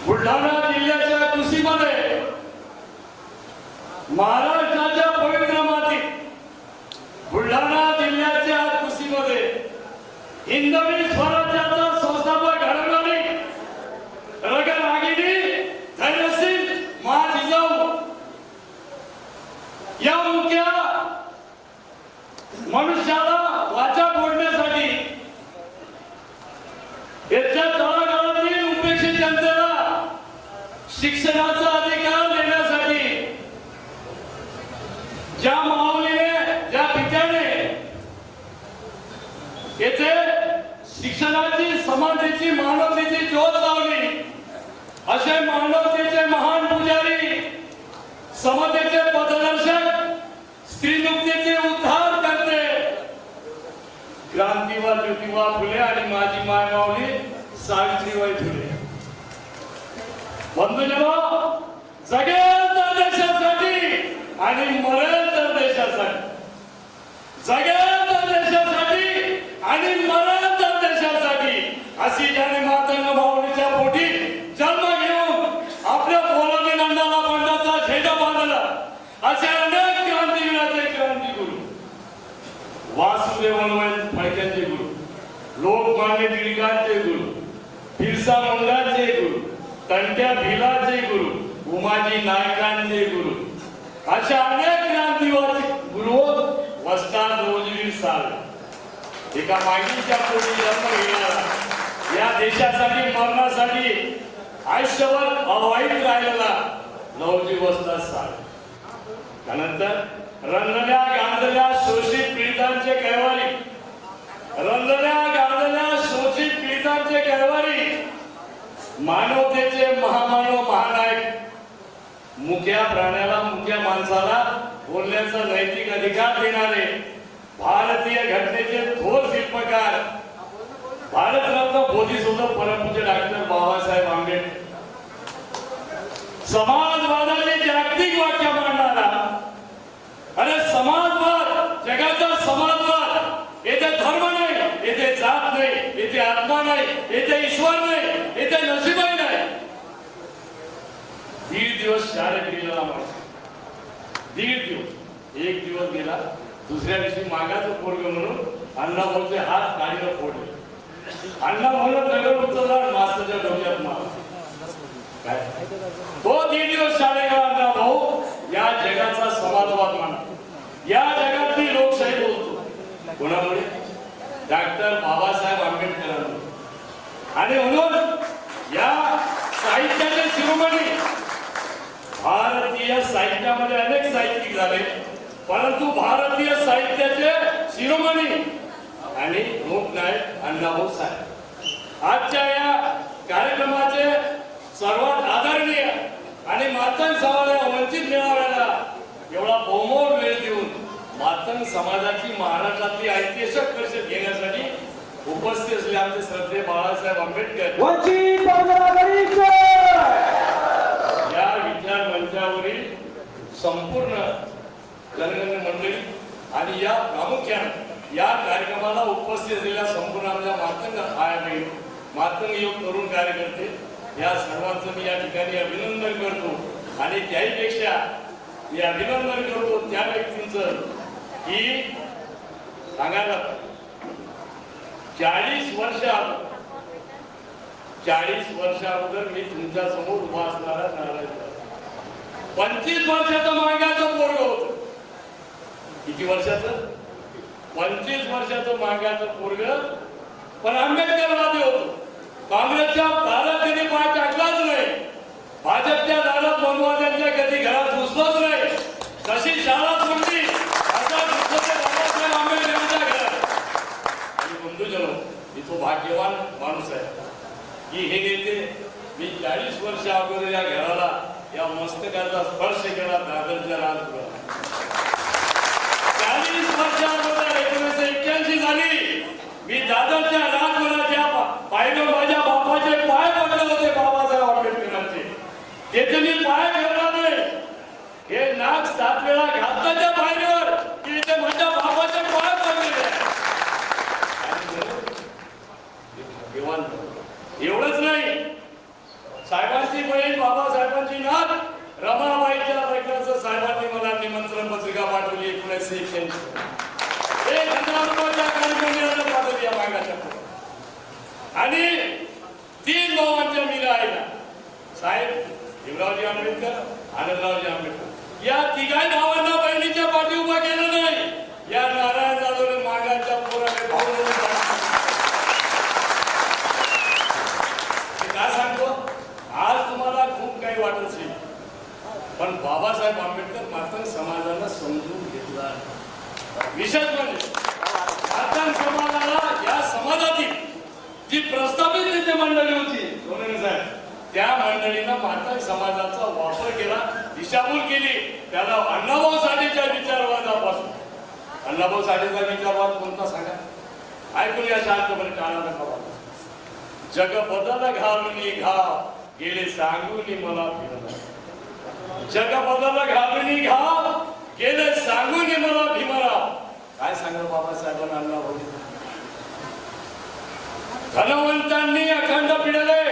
बुलढाणा जिल्ह्याच्या कुशीमध्ये, महाराष्ट्राच्या पवित्र मातीत बुलढाणा जिल्ह्याच्या कुशीमध्ये हिंदवी स्वराज्याचा संस्थापक घडवणारी रगरागिनी धैर्यशील महाजिजाऊ या मुख्य मनुष्याला वाचा फोडण्यासाठी, याच्या तळागाळातील उपेक्षित जनतेला शिक्षणाचा अधिकार देण्यासाठी ज्या माऊलीने, ज्या पित्याने येथे शिक्षणाची, समाजाची, मानवतेची ज्योत लावली, असे मानवतेचे महान पुजारी, समतेचे पथदर्शक, स्त्रीमुक्तीचे उद्धार करते क्रांतीवा ज्योतिबा फुले आणि माझी माय माऊली सावित्रीबाई फुले. बंधूजनो, जगेल तर देशासाठी आणि मरेल तर देशासाठी, जगेल तर देशासाठी आणि मरेल तर देशासाठी, अशी ज्याने मातंग माऊलीच्या पोटी जन्म घेऊन आपल्या पोलादी नंदाला बंडाचा झेंडा बांधला, असे अनेक क्रांतीवीराचे क्रांतिगुरु, वासुदेव फडक्यांचे गुरु, लोकमान्य टिळकांचे गुरु, बिरसा मुंडाचे गुरु, तंट्या भिलाचे गुरु, उमाजी नायकांचे गुरु, अशा अनेक क्रांतीवादी गुरु वस्ताद रोजवीर साल एका मागीच्या पोटी जन्म घेणारा, या देशासाठी मरणासाठी आयुष्यभर अवहित राहिलेला लवजी वस्ताद साल. त्यानंतर रंगल्या गांधल्या शोषित पीडितांचे कैवारी, रंगल्या गांधल्या शोषित पीडितांचे कैवारी, मानवतेचे महामानव महानायक, मुक्या प्राण्याला, मुक्या माणसाला बोलण्याचा नैतिक अधिकार देणारे भारतीय घटनेचे थोर शिल्पकार, भारतरत्न बोधिसत्व परमपूज्य डॉक्टर बाबासाहेब आंबेडकर, समाजवादाची जागतिक व्याख्या मांडणारा, अरे समाजवाद, जगाचा समाजवाद, येथे धर्म नाही, येथे जात नाही, येथे आत्मा नाही, येथे ईश्वर नाही, येथे नशीबही नाही. 1.5 दिवस शाळेत गेलेला माणूस, दीड दिवस, एक दिवस गेला, दुसऱ्या दिवशी मागाचं पोरग म्हणून अण्णाभाऊचे हात गाडीला फोडले. अण्णाभाऊला दगड उचलला, मास्तरच्या डोक्यात मारला. तो दीड दिवस शाळेला अण्णाभाऊ या जगाचा समाजवाद मानतो, या जगातली लोकशाही बोलतो. कोणामुळे? डॉक्टर बाबासाहेब आंबेडकरांमुळे. आणि म्हणून या साहित्याचे शिरोमणी, भारतीय साहित्यामध्ये अनेक साहित्यिक झाले, परंतु भारतीय साहित्याचे शिरोमणी आणि लोकनायक अण्णाभाऊ साहेब. आजच्या या कार्यक्रमाचे सर्वात आदरणीय आणि मातंग समाजाला वंचित मेळाव्याला एवढा बहुमोल वेळ देऊन मातंग समाजाची महाराष्ट्रातली ऐतिहासिक परिषद घेण्यासाठी उपस्थित असले आमचे श्रद्धेय बाळासाहेब आंबेडकर वंचित बहुजन आघाडीचे या विचार मंचावरील संपूर्ण जनगणना मंडळी आणि या प्रामुख्याने या कार्यक्रमाला उपस्थित असलेल्या संपूर्ण आमच्या मातंग आया बहीण, मातंग योग तरुण कार्यकर्ते, या सर्वांचं मी या ठिकाणी अभिनंदन करतो. आणि त्याहीपेक्षा मी अभिनंदन करतो त्या व्यक्तींचं की सांगायला 40 वर्ष अगोदर मी तुमच्या समोर उभा असणारा नारायण, 25 वर्षाचं मागाचं पोरग होत. किती वर्षाचं? 25 वर्षाचं मागाचं पोरग, पण आंबेडकरवादी होतो. काँग्रेसच्या दारात कधी पाय टाकलाच नाही, भाजपच्या दारात मनवाद्यांच्या कधी घरात घुसलोच नाही. कशी शाळा सोडली असा बाबासाहेब आंबेडकरांच्या घरात. आणि बंधूजनो, मी तो भाग्यवान माणूस आहे की हे नेते मी 40 वर्ष अगोदर या घराला, या मस्तकाचा स्पर्श केला दादरच्या राजगृहात. 40 वर्ष अगोदर 1981 झाली, मी दादरच्या राजगृहाच्या पाहिलं, माझ्या बापाचे पाय पडले होते बाबासाहेब आंबेडकरांचे. तेथे मी पाय ठेवला नाही, हे नाक 7 वेळा घातल्याच्या पायरीवर की इथे माझ्या बापाचे पाय पडलेले. एवढंच नाही, साहेबांची बहीण बाबासाहेबांची नात रमाबाईच्या लग्नाचं साहेबांनी मला निमंत्रण पत्रिका पाठवली 1981. 1,000 रुपयाच्या कार्यक्रमाला पाठवली या मागाच्या. आणि 3 भावांच्या मीरा आईला साहेब भीमरावजी आंबेडकर, आनंदरावजी आंबेडकर, या तिघाही भावांना बहिणीच्या पाठी उभा केलं नाही. या नारायण जाधवने मागाच्या पोराने भाऊ काय सांगतो. आज तुम्हाला खूप काही वाटत असेल, पण बाबासाहेब आंबेडकर मातंग समाजाला समजून घेतला. विशेष म्हणजे मातंग समाजाला, या समाजातील जी प्रस्थापित नेते मंडळी होती साहेब, त्या मंडळीनं मातंग समाजाचा वापर केला, दिशाभूल केली. त्याला अण्णाभाऊ साठेच्या विचारवादापासून, अण्णाभाऊ साठेचा विचारवाद कोणता सांगा, ऐकूया शांतपणे, टाळा नका. जग बदल घालून घाव गेले सांगून मला फिरला. जग बदल घालून घाव गेले सांगून मला भीमराव. काय सांगा बाबासाहेबांना अण्णाभाऊ. धनवंतांनी अखंड पिळले,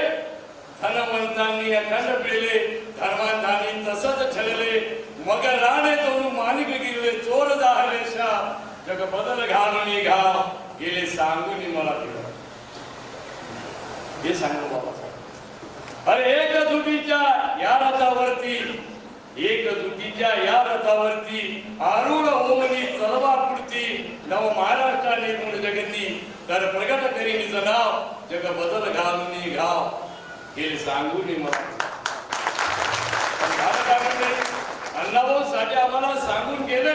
धनवंतांनी अखंड पिळले, धर्मांतांनी तसंच छळले, मग राणे तोडून माणिक गिरले, चोर जाहले शाह. जग बदल घालून घाव गेले सांगून मला फिरला. हे सांगतो बाबासाहेब. अरे एकजुटीच्या या रथावरती, एकजुटीच्या या रथावरती आरूढ ओमनी चलवा पुढती, नव महाराष्ट्र निर्मूळ जगती, तर प्रगट करी निज नाव. जग बदल घालून घाव गेले सांगून मला. अण्णाभाऊ साठे आम्हाला सांगून गेले,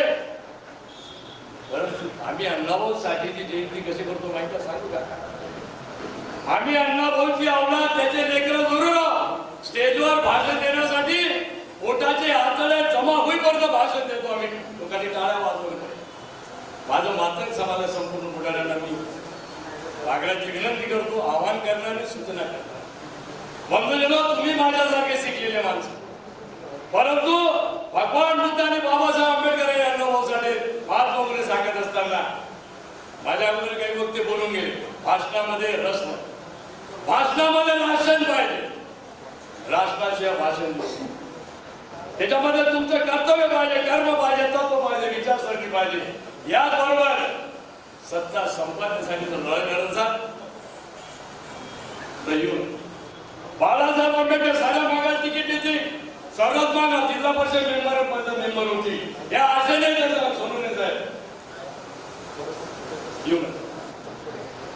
परंतु आम्ही अण्णाभाऊ साठेची जयंती कशी करतो माहिती सांगू का. आम्ही अण्णाभाऊची अवलाद, त्याचे लेकरं जरूर स्टेजवर भाषण देण्यासाठी पोटाचे आतडे जमा होईपर्यंत भाषण देतो आम्ही. लोकांनी टाळ्या वाजवून. माझं मातंग समाज संपूर्ण पुढाऱ्यांना मी वागण्याची विनंती करतो, आवाहन करणार आणि सूचना करणार. बंधूजनो, तुम्ही माझ्यासारखे शिकलेले माणसं, परंतु भगवान बुद्ध आणि बाबासाहेब आंबेडकर या अण्णाभाऊ साठे महात्मा फुले सांगत असताना माझ्या अगोदर काही वक्ते बोलून गेले. भाषणामध्ये रस नाही, भाषणामध्ये भाषण पाहिजे, राष्ट्राशिवाय भाषण नाही. त्याच्यामध्ये तुमचं कर्तव्य पाहिजे, कर्म पाहिजे, तत्व पाहिजे, विचारसरणी पाहिजे. याचबरोबर सत्ता संपादनेसाठी जर लढ लढत बाळासाहेब आंबेडकर साऱ्या मागायला तिकीट देते. सर्वात मागा जिल्हा परिषद मेंबर होती. या आशेने सोडून येत आहे.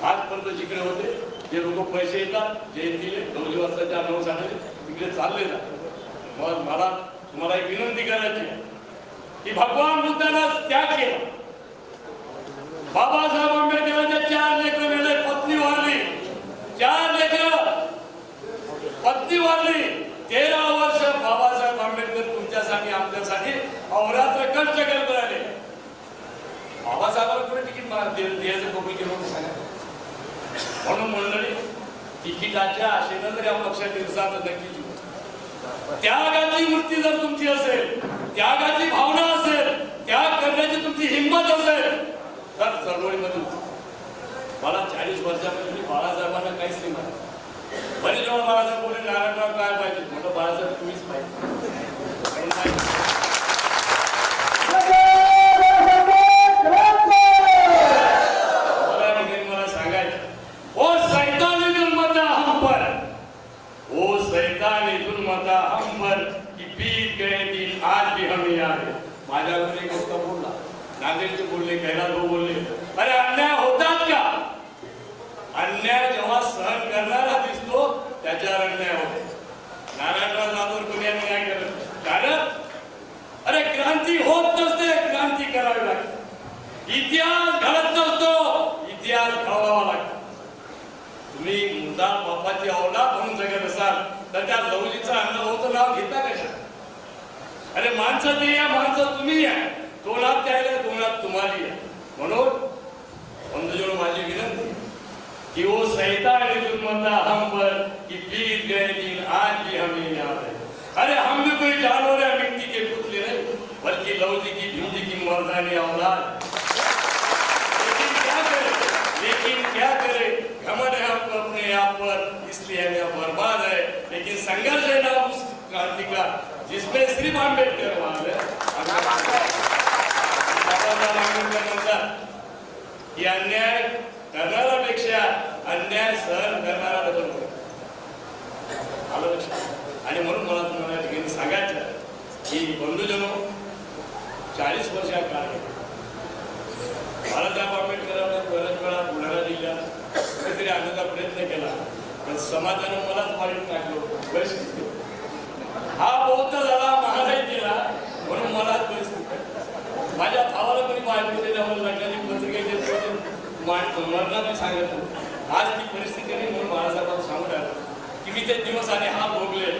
आजपर्यंत जिकडे होते जे लोक पैसे येतात, जयंतीले 9 वाजताच्या 9 साडे तिकडे चालले ना. मग मला तुम्हाला एक विनंती करायची की भगवान बुद्धांना त्याग केला. बाबासाहेब आंबेडकरांचे 4 लेकरं मेले, पत्नी वारली. 4 लेकरं, पत्नी वारली. 13 वर्ष बाबासाहेब आंबेडकर तुमच्यासाठी आमच्यासाठी अहोरात्र कष्ट करत राहिले. बाबासाहेबांना कुठे तिकीट द्यायचं कबूल केलं होतं सांगा. म्हणून मंडळी तिकिटाच्या आशेनं जर या पक्षात दिवसात नक्की त्यागाची वृत्ती जर तुमची असेल, त्यागाची भावना असेल, त्याग करण्याची तुमची हिंमत असेल तर चळवळीमध्ये मला 40 वर्षापर्यंत बाळासाहेबांना काहीच नाही माहिती. बरेच जेव्हा बाळासाहेब बोलले नारायणराव काय पाहिजे म्हटलं बाळासाहेब तुम्हीच पाहिजे. मला सांगायचं ओ सैतानी दुर्मता हम पर, ओ सैतानी दुर्मता हम पर की बीत गए दिन आज भी हमें याद है. माझ्यावर एक गोष्ट बोलला, नांदेडचे बोलले, कैलास भाऊ बोलले, अरे अन्याय होतात का? अन्याय जेव्हा सहन करणारा दिसतो त्याच्यावर अन्याय होतो. नारायणराव जाधव कोणी अन्याय करत कारण अरे क्रांती होत नसते, क्रांती करावी लागते. इतिहास घडत नसतो, इतिहास घडवावा लागतो. तुम्ही मुद्दा बापाची औलाद म्हणून जगत असाल तर त्या लवलीचं अण्णाभाऊचं नाव घेता कशा? अरे माणसं ते या, माणसं तुम्ही या. दोनात त्याला, दोनात तुम्हाला या. म्हणून बंधुजनो माझी विनंती कि वो सैतानी दुर्मता हम पर कि बीत गए दिन आज भी हमें याद है. अरे हम भी कोई जानवर है, मिट्टी के पुतले नहीं, बल्कि लवली की भिंडी की मर्दानी औलाद. लेकिन क्या करे, घमंड है हमको अपने आप पर, इसलिए हम यहाँ बर्बाद है. लेकिन संघर्ष है ना उस क्रांति का जिसमें सिर्फ आंबेडकर वाले अन्याय करणाऱ्यापेक्षा अन्याय सहन करणारा बदल आलं लक्षात. आणि म्हणून मला तुम्हाला ठिकाणी सांगायचं की बंधुजनो 40 वर्ष काळ बाळासाहेब आंबेडकरांनी बऱ्याच वेळा बुलढाणा जिल्ह्यात कुठेतरी आणण्याचा प्रयत्न केला, पण समाजाने मलाच वाढीत टाकलो. परिस्थिती हा बौद्ध झाला, महाराज केला म्हणून मलाच परिस्थिती. माझ्या भावाला कोणी माहिती दिल्यामुळे लग्नाची पत्रिका देत होते, मरणार मी सांगत होतो. आज ती परिस्थिती नाही म्हणून बाळासाहेबांना सांगून राहिलो की मी ते दिवस आणि हा भोगले,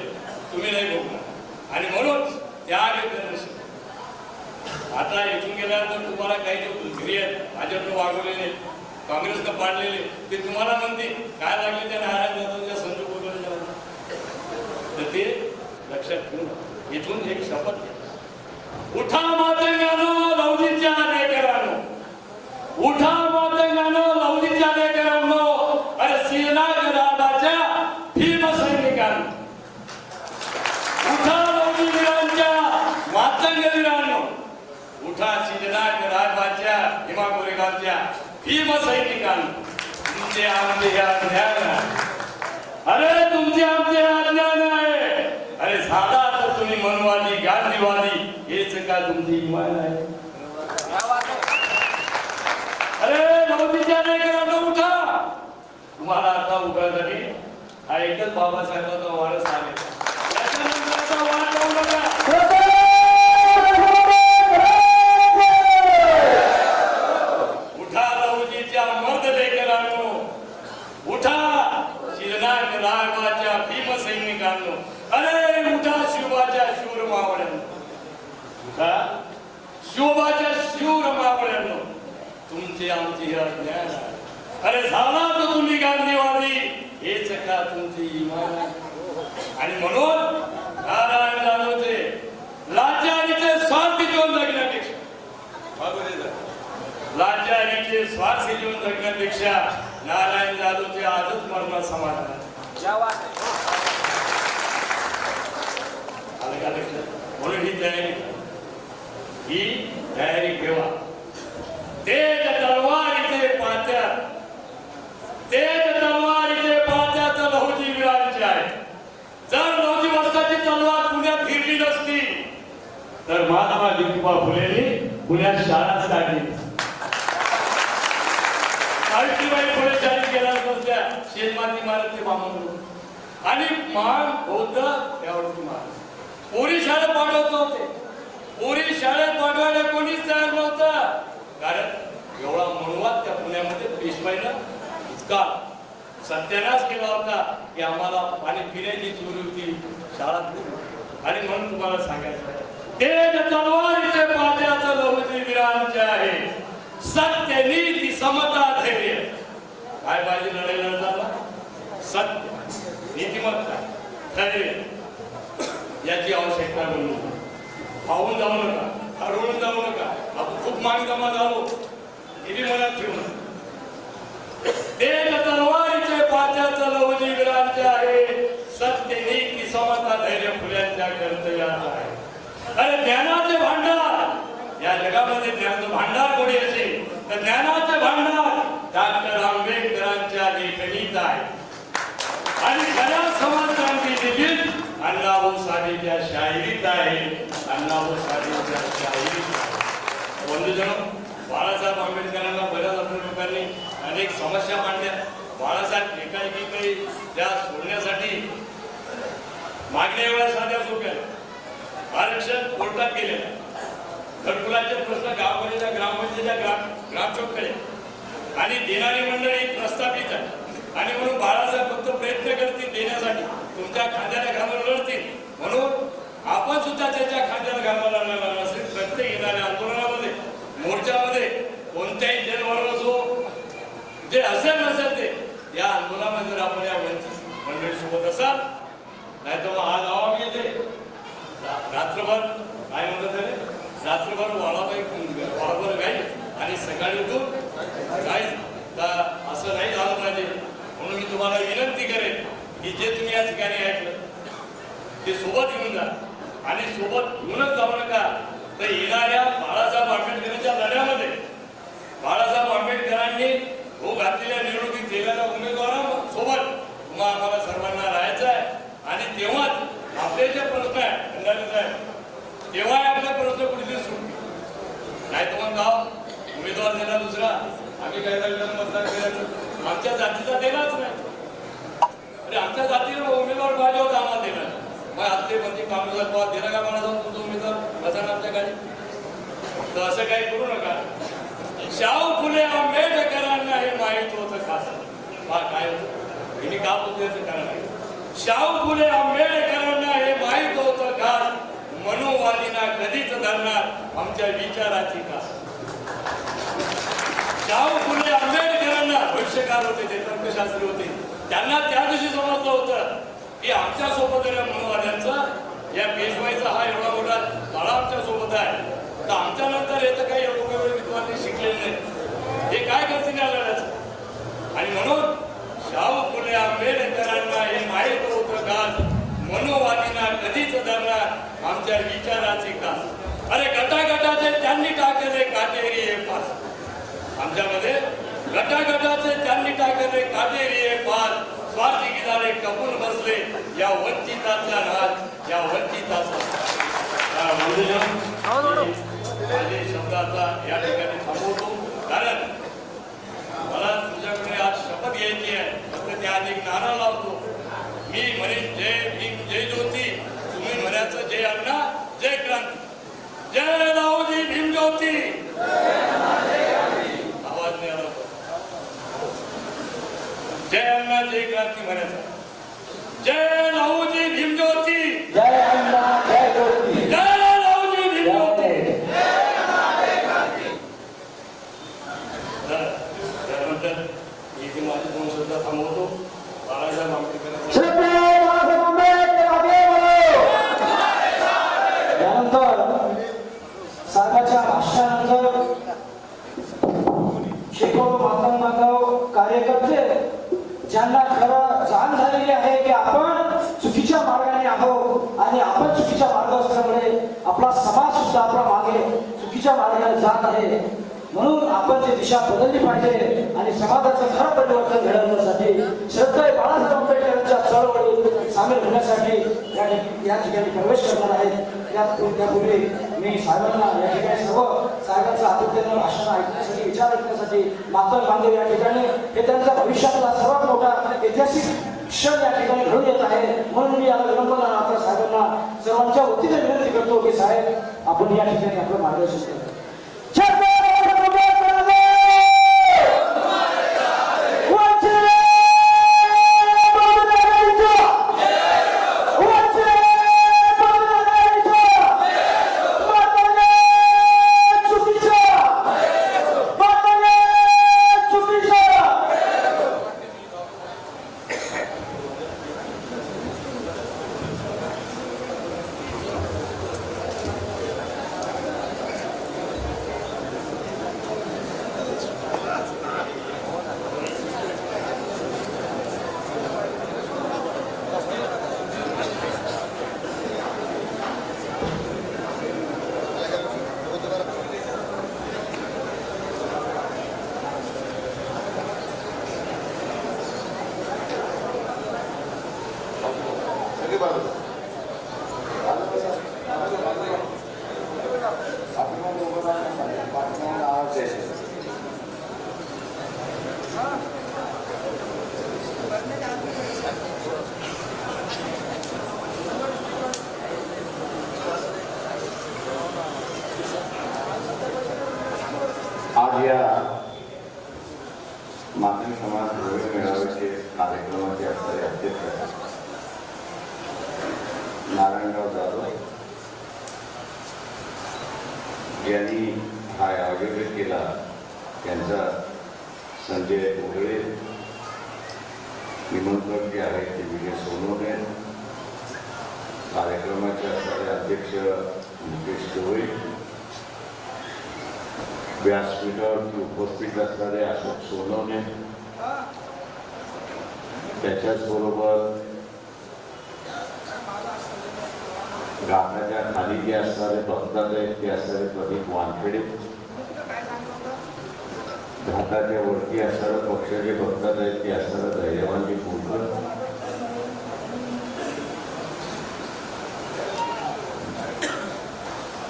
तुम्ही नाही भोगणार. आणि म्हणून त्याग करणं. आता इथून गेल्यानंतर तुम्हाला काही जे घरी आहेत भाजपनं वागवलेले, काँग्रेसनं पाडलेले, ते तुम्हाला म्हणते काय लागले त्या नारायण संजू वगैरे, तर ते लक्षात घेऊन इथून एक शपथ घ्या. उठा मातंगानो लवलीच्या लेकरांनो, उठा मातंगानो लवलीच्या लेकरांनो, अरे श्रीनाथ राजाच्या भीम सैनिकांनो, उठा लवलीच्या मातंगवीरांनो, उठा श्रीनाथ राजाच्या भीमा कोरेगावच्या भीम सैनिकांनो. तुमचे आमचे हे अज्ञान आहे, अरे तुमचे आमचे अज्ञान आहे. अरे साधा तर तुम्ही मनवादी गांधीवादी हेच का तुमची इमान आहे? अरे लवलीच्या लेकरांनो उठा. तुम्हाला आता उठायसाठी हा एकच बाबासाहेबांचा वारस आहे. त्याच्यानंतरचा वाद लावू नका. उठा लवलीच्या मर्द लेकरांनो, उठा श्रीनाथ राघवाच्या भीम सैनिकांनो, अरे उठा शिवबाच्या शूर मावळ्यांनो, उठा शिवबाच्या शूर मावळ्यांनो. तुमचे आमचे हे अज्ञान आहे. अरे झाला तर तुम्ही गांधीवादी हेच का तुमचे इमान आहे? आणि म्हणून नारायण जाधवचे लाचारीचे स्वार्थी जीवन जगण्यापेक्षा, लाचारीचे स्वार्थी जीवन जगण्यापेक्षा नारायण जाधवचे आजच मरणात समाधान आहे. म्हणून ही तयारी ठेवा. तेज तलवारीचे पात्यात, तेज तलवारीचे पात्यात लहुजी वीरांचे आहे. जर लहुजी वस्ताची तलवार पुण्यात फिरली नसती तर महात्मा ज्योतिबा फुलेंनी पुण्यात शाळाच काढली. सावित्रीबाई फुले शाळेत गेल्या नसत्या, शेतमाती मारत ते बामण आणि महान बौद्ध त्यावरती महान. पोरी शाळेत पाठवत नव्हते, पोरी शाळेत पाठवायला कोणीच तयार नव्हता. कारण एवढा मनोवाद त्या पुण्यामध्ये पेशवाईनं इतका सत्यानाश केला होता की आम्हाला पाणी पिण्याची चोरी होती शाळात. आणि म्हणून तुम्हाला सांगायचं तेज तलवारीचे पात्याचं लहुजी वीरांचे आहे. सत्य नीती समता धैर्य. काय पाहिजे लढायला लढताना? सत्य, नीतिमत्ता, धैर्य याची आवश्यकता बनली. पाहून जाऊ नका, हरवून जाऊ नका. आपण खूप मानकामा झालो हे मनात ठेवून. तेज तलवारीचे पात्याचं लहुजी वीरांचे आहे. सत्य नीती समता धैर्य फुल्यांच्या कर्तव्यात आहे. अरे ज्ञानाचे भांडार या जगामध्ये ज्ञानाचं भांडार कोणी असेल तर ज्ञानाचे भांडार डॉक्टर आंबेडकरांच्या लेखणीत आहे. आणि खऱ्या समाज क्रांती देखील अण्णाभाऊ साठेच्या शाहिरीत आहे. अण्णाभाऊ साठेच्या शाहिरीत. बंधुजन, बाळासाहेब आंबेडकरांना बऱ्याच आपल्या लोकांनी अनेक समस्या मांडल्या. बाळासाहेब एकाएकी काही त्या सोडण्यासाठी मागण्या एवढ्या साध्या सोप्या. आरक्षण कोर्टात गेलेलं, घरकुलाचे प्रश्न गावकऱ्याच्या ग्रामपंचायतीच्या ग्रामसेवकाकडे आणि देणारी मंडळी प्रस्थापित आहे. आणि म्हणून बाळासाहेब फक्त प्रयत्न करतील देण्यासाठी, तुमच्या खांद्याला घालून लढतील. म्हणून आपण सुद्धा त्याच्या खांद्याला घालून लढणार असेल. प्रत्येक येणाऱ्या आंदोलनामध्ये, मोर्चामध्ये कोणत्याही जेलवर असो, जे असेल नसेल ते या आंदोलनामध्ये जर आपण या वंचित मंडळी सोबत असाल, नाही तर मग आज आवाम येते रात्रभर काय म्हणतात रे, रात्रभर वाळाभर गाई आणि सकाळी उठून काय असं नाही झालं पाहिजे. म्हणून मी तुम्हाला विनंती करेन की जे तुम्ही या ठिकाणी ऐकलं ते सोबत घेऊन जा. आणि सोबत घेऊनच जाऊ नका तर येणाऱ्या बाळासाहेब आंबेडकरांच्या लढ्यामध्ये बाळासाहेब आंबेडकरांनी घातलेल्या निवडणुकीत दिलेल्या उमेदवारांसोबत तुम्हाला आम्हाला सर्वांना राहायचं आहे. आणि तेव्हाच आपले जे प्रश्न आहे तेव्हा आपला प्रश्न कुठेतरी सुटतील. नाही तर मग गाव उमेदवार दिला दुसरा, आम्ही काय झालं मतदान केलं, आमच्या जातीचा देणारच नाही. अरे आमच्या जातीला उमेदवार पाहिजे होता, आम्हाला देणार. मग आज ते म्हणजे काँग्रेसला पवार दिला का मला जाऊन तुमचा उमेदवार बसा आमच्या गाडी. तर असं काही करू नका. शाहू फुले आंबेडकरांना हे माहीत होतं खास काय होतं हिने का पुतळ्याचं कारण आहे. शाहू फुले आंबेडकरांना हे माहीत होतं का मनोवादींना कधीच धरणार आमच्या विचाराची का. शाहू फुले आंबेडकरांना भविष्यकार होते, ते तर्कशास्त्री होते. त्यांना त्या दिवशी समजलं होतं की आमच्या सोबत या मनोवाद्यांचा या पेशवाईचा हा एवढा मोठा काळा आमच्या सोबत आहे. तर आमच्या नंतर येतं काही एवढं विद्वान शिकलेले नाही, हे काय करतील या लढ्याचं. आणि म्हणून शाहू फुले आंबेडकरांना हे माहीत होतं का मनोवादींना कधीच धरणार आमच्या विचाराची का. अरे गटागटाचे त्यांनी टाकले काटेरी हे पास. आमच्यामध्ये गटागटाचे त्यांनी टाकले काटेरी हे पास. स्वार्थी झाले कपून बसले या वंचिताचा राज, या वंचिताचा. माझे शब्द आता या ठिकाणी थांबवतो. कारण मला तुमच्याकडे आज शपथ घ्यायची आहे. फक्त त्याआधी एक नारा लावतो. मी म्हणेन जय भीम जय ज्योती, तुम्ही म्हणायचं जय अण्णा जय क्रांती. जय लहुजी भीम ज्योती. आवाज नाही आला. जय अण्णा जय क्रांती म्हणायचं. जय लहुजी भीम ज्योती. जय अण्णा जय ज्योती. जय लहुजी भीम ज्योती. त्यानंतर इथे माझे दोन शब्द थांबवतो. बाळासाहेब आंबेडकर त्यानंतर साहेबांच्या भाषणानंतर शेकडो मातंग कार्यकर्ते ज्यांना खरं जाण झालेली आहे की आपण चुकीच्या मार्गाने आहोत आणि आपण चुकीच्या मार्ग असल्यामुळे आपला समाज सुद्धा आपला मागे चुकीच्या मार्गाने जात आहे. म्हणून आपण ती दिशा बदलली पाहिजे आणि समाजाचं खरं परिवर्तन घडवण्यासाठी श्रद्धेय बाळासाहेब आंबेडकरांच्या चळवळीत सामील होण्यासाठी या ठिकाणी प्रवेश करणार आहेत. त्यापूर्वी मी साहेबांना या ठिकाणी सर्व साहेबांचं आतुरतेनं भाषण ऐकण्यासाठी विचार ऐकण्यासाठी मातंग बांधव या ठिकाणी हे त्यांच्या भविष्यातला सर्वात मोठा ऐतिहासिक क्षण या ठिकाणी घडून येत आहे. म्हणून मी याला विनंबना आपल्या साहेबांना सर्वांच्या वतीने विनंती करतो की साहेब आपण या ठिकाणी आपलं मार्गदर्शन करा. आज या मातंग समाज मेळाव्याचे कार्यक्रमाचे असणारे अध्यक्ष नारायणराव जाधव यांनी हा आयोजन केला. त्यांचा संजय उगळे, निमंत्रक जे आहेत ते विजय सोनवणे, कार्यक्रमाचे असणारे अध्यक्ष मुकेश चोळे, व्यासपीठावरती उपस्थित असणारे अशोक सोनवणे, त्याच्याचबरोबर घाटाच्या खाली जे असणारे भक्तात आहेत ते असणारे प्रदीप वानखेडे, घाटाच्या वरती असणारे पक्षाचे भक्तात आहेत ते असणारे धैर्यवानजी फुलकर,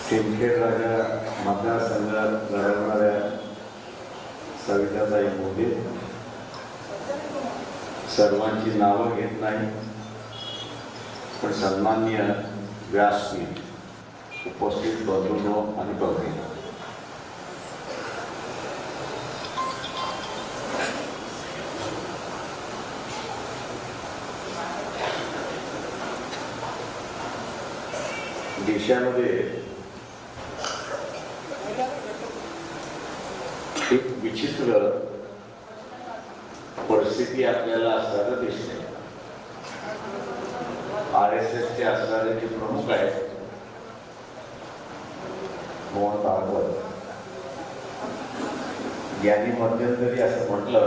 सिंदखेड राजा मतदारसंघात लढवणाऱ्या सविताताई मोदी, सर्वांची नावं घेत नाही पण सन्माननीय व्यासपीठ, उपस्थित बंधूंनो आणि भगिनी, देशामध्ये एक विचित्र परिस्थिती आपल्याला असताना दिसते. RSSचे असणारे जे प्रमुख आहेत मोहन भागवत यांनी मध्यंतरी असं म्हटलं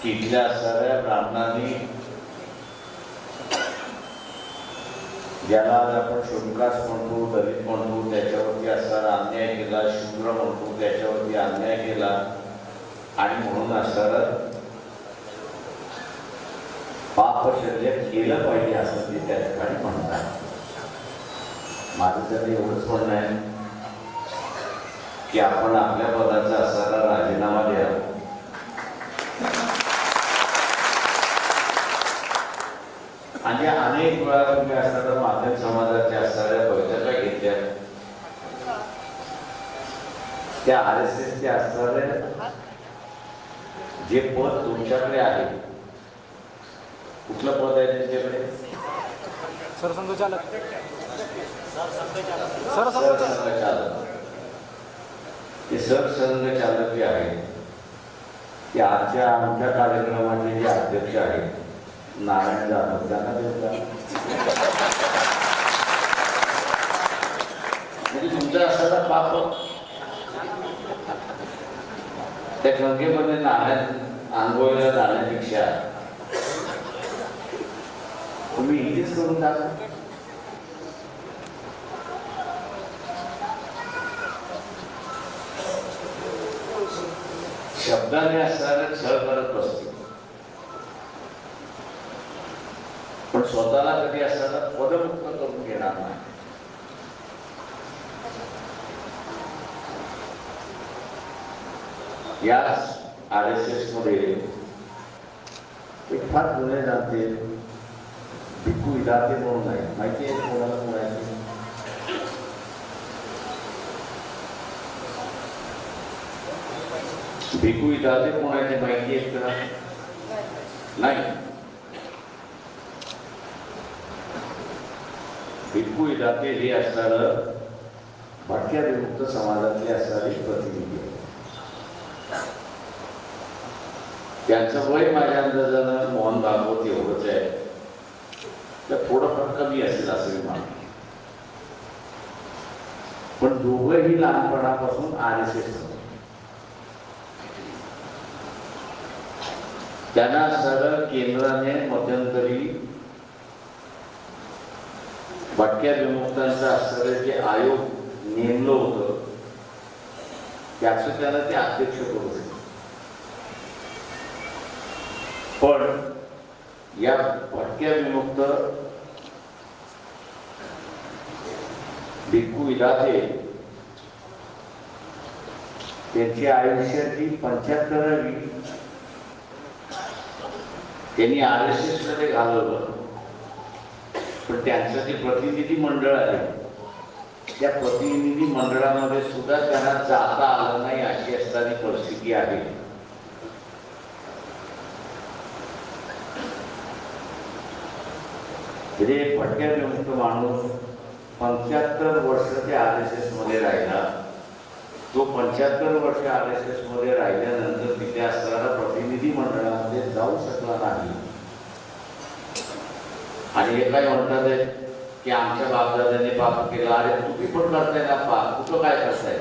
की इथल्या असणाऱ्या ब्राह्मणांनी ज्याला आपण शूद्रास म्हणतो, दलित म्हणतो, त्याच्यावरती असणारा अन्याय केला, शूद्र म्हणतो त्याच्यावरती अन्याय केला आणि म्हणून असणारं पापशल्य केलं पाहिजे असं ते त्या ठिकाणी म्हणतात. माझं तर एवढंच म्हणणं आहे की आपण आपल्या पदाचा असणारा राजीनामा द्यावा आणि अनेक वेळा तुम्ही असणाऱ्या मातंग समाजाच्या असणाऱ्या बैठका घेतल्या, त्या RSSचे असणारे जे पद तुमच्याकडे आहे, कुठलं पद आहे त्यांच्याकडे? सरसंघचालक. ते सरसंघचालक जे आहेत ते आजच्या आमच्या कार्यक्रमाचे जे अध्यक्ष आहेत नारायण जाधव त्यांना देतात. म्हणजे तुमचा असणारा पाप त्या गंगेमध्ये आंघोळीला जाण्यापेक्षा तुम्ही इथेच करून टाका. शब्दाने असणारे छळ करत बसतील, पण स्वतःला कधी असताना पदमुक्त करून घेणार नाही. याच RSS मध्ये एक फार जुने जाणते भिक्खू इदाते म्हणून आहे, माहिती आहे कोणाला कोणाची? भिक्खू इदाते कोणाचे माहिती आहे का? नाही. भिक्खू इदाते हे असणारं भटक्या विमुक्त समाजातले असणारे प्रतिनिधी. त्यांचं वय माझ्या अंदाजानं मोहन भागवत एवढंच आहे, तर थोडंफार कमी असेल असं मी मानतो. पण दोघंही लहानपणापासून RSS. त्यांना सरळ केंद्राने मध्यंतरी भटक्या विमुक्तांचं असणारं जे आयोग नेमलं होतं त्याचं त्याला ते अध्यक्ष करू शकतो. पण या भटक्या विमुक्त भिक्खू इदाते त्यांची आयुष्याची 75वी त्यांनी RSS मध्ये घालवलं. पण त्यांचं जे प्रतिनिधी मंडळ आहे त्या प्रतिनिधी मंडळामध्ये सुद्धा त्यांना जाता आलं नाही अशी असणारी परिस्थिती आहे. एक भटक्या विमुक्त माणूस 75 वर्ष ते RSS मध्ये राहिला. तो 75 वर्ष RSS मध्ये राहिल्यानंतर तिथे असणारा प्रतिनिधी मंडळामध्ये जाऊ शकला नाही. आणि हे काय म्हणतात की आमच्या बापदादाने पाप केलं. अरे तुम्ही पण करताय ना पाप, कुठं काय करताय?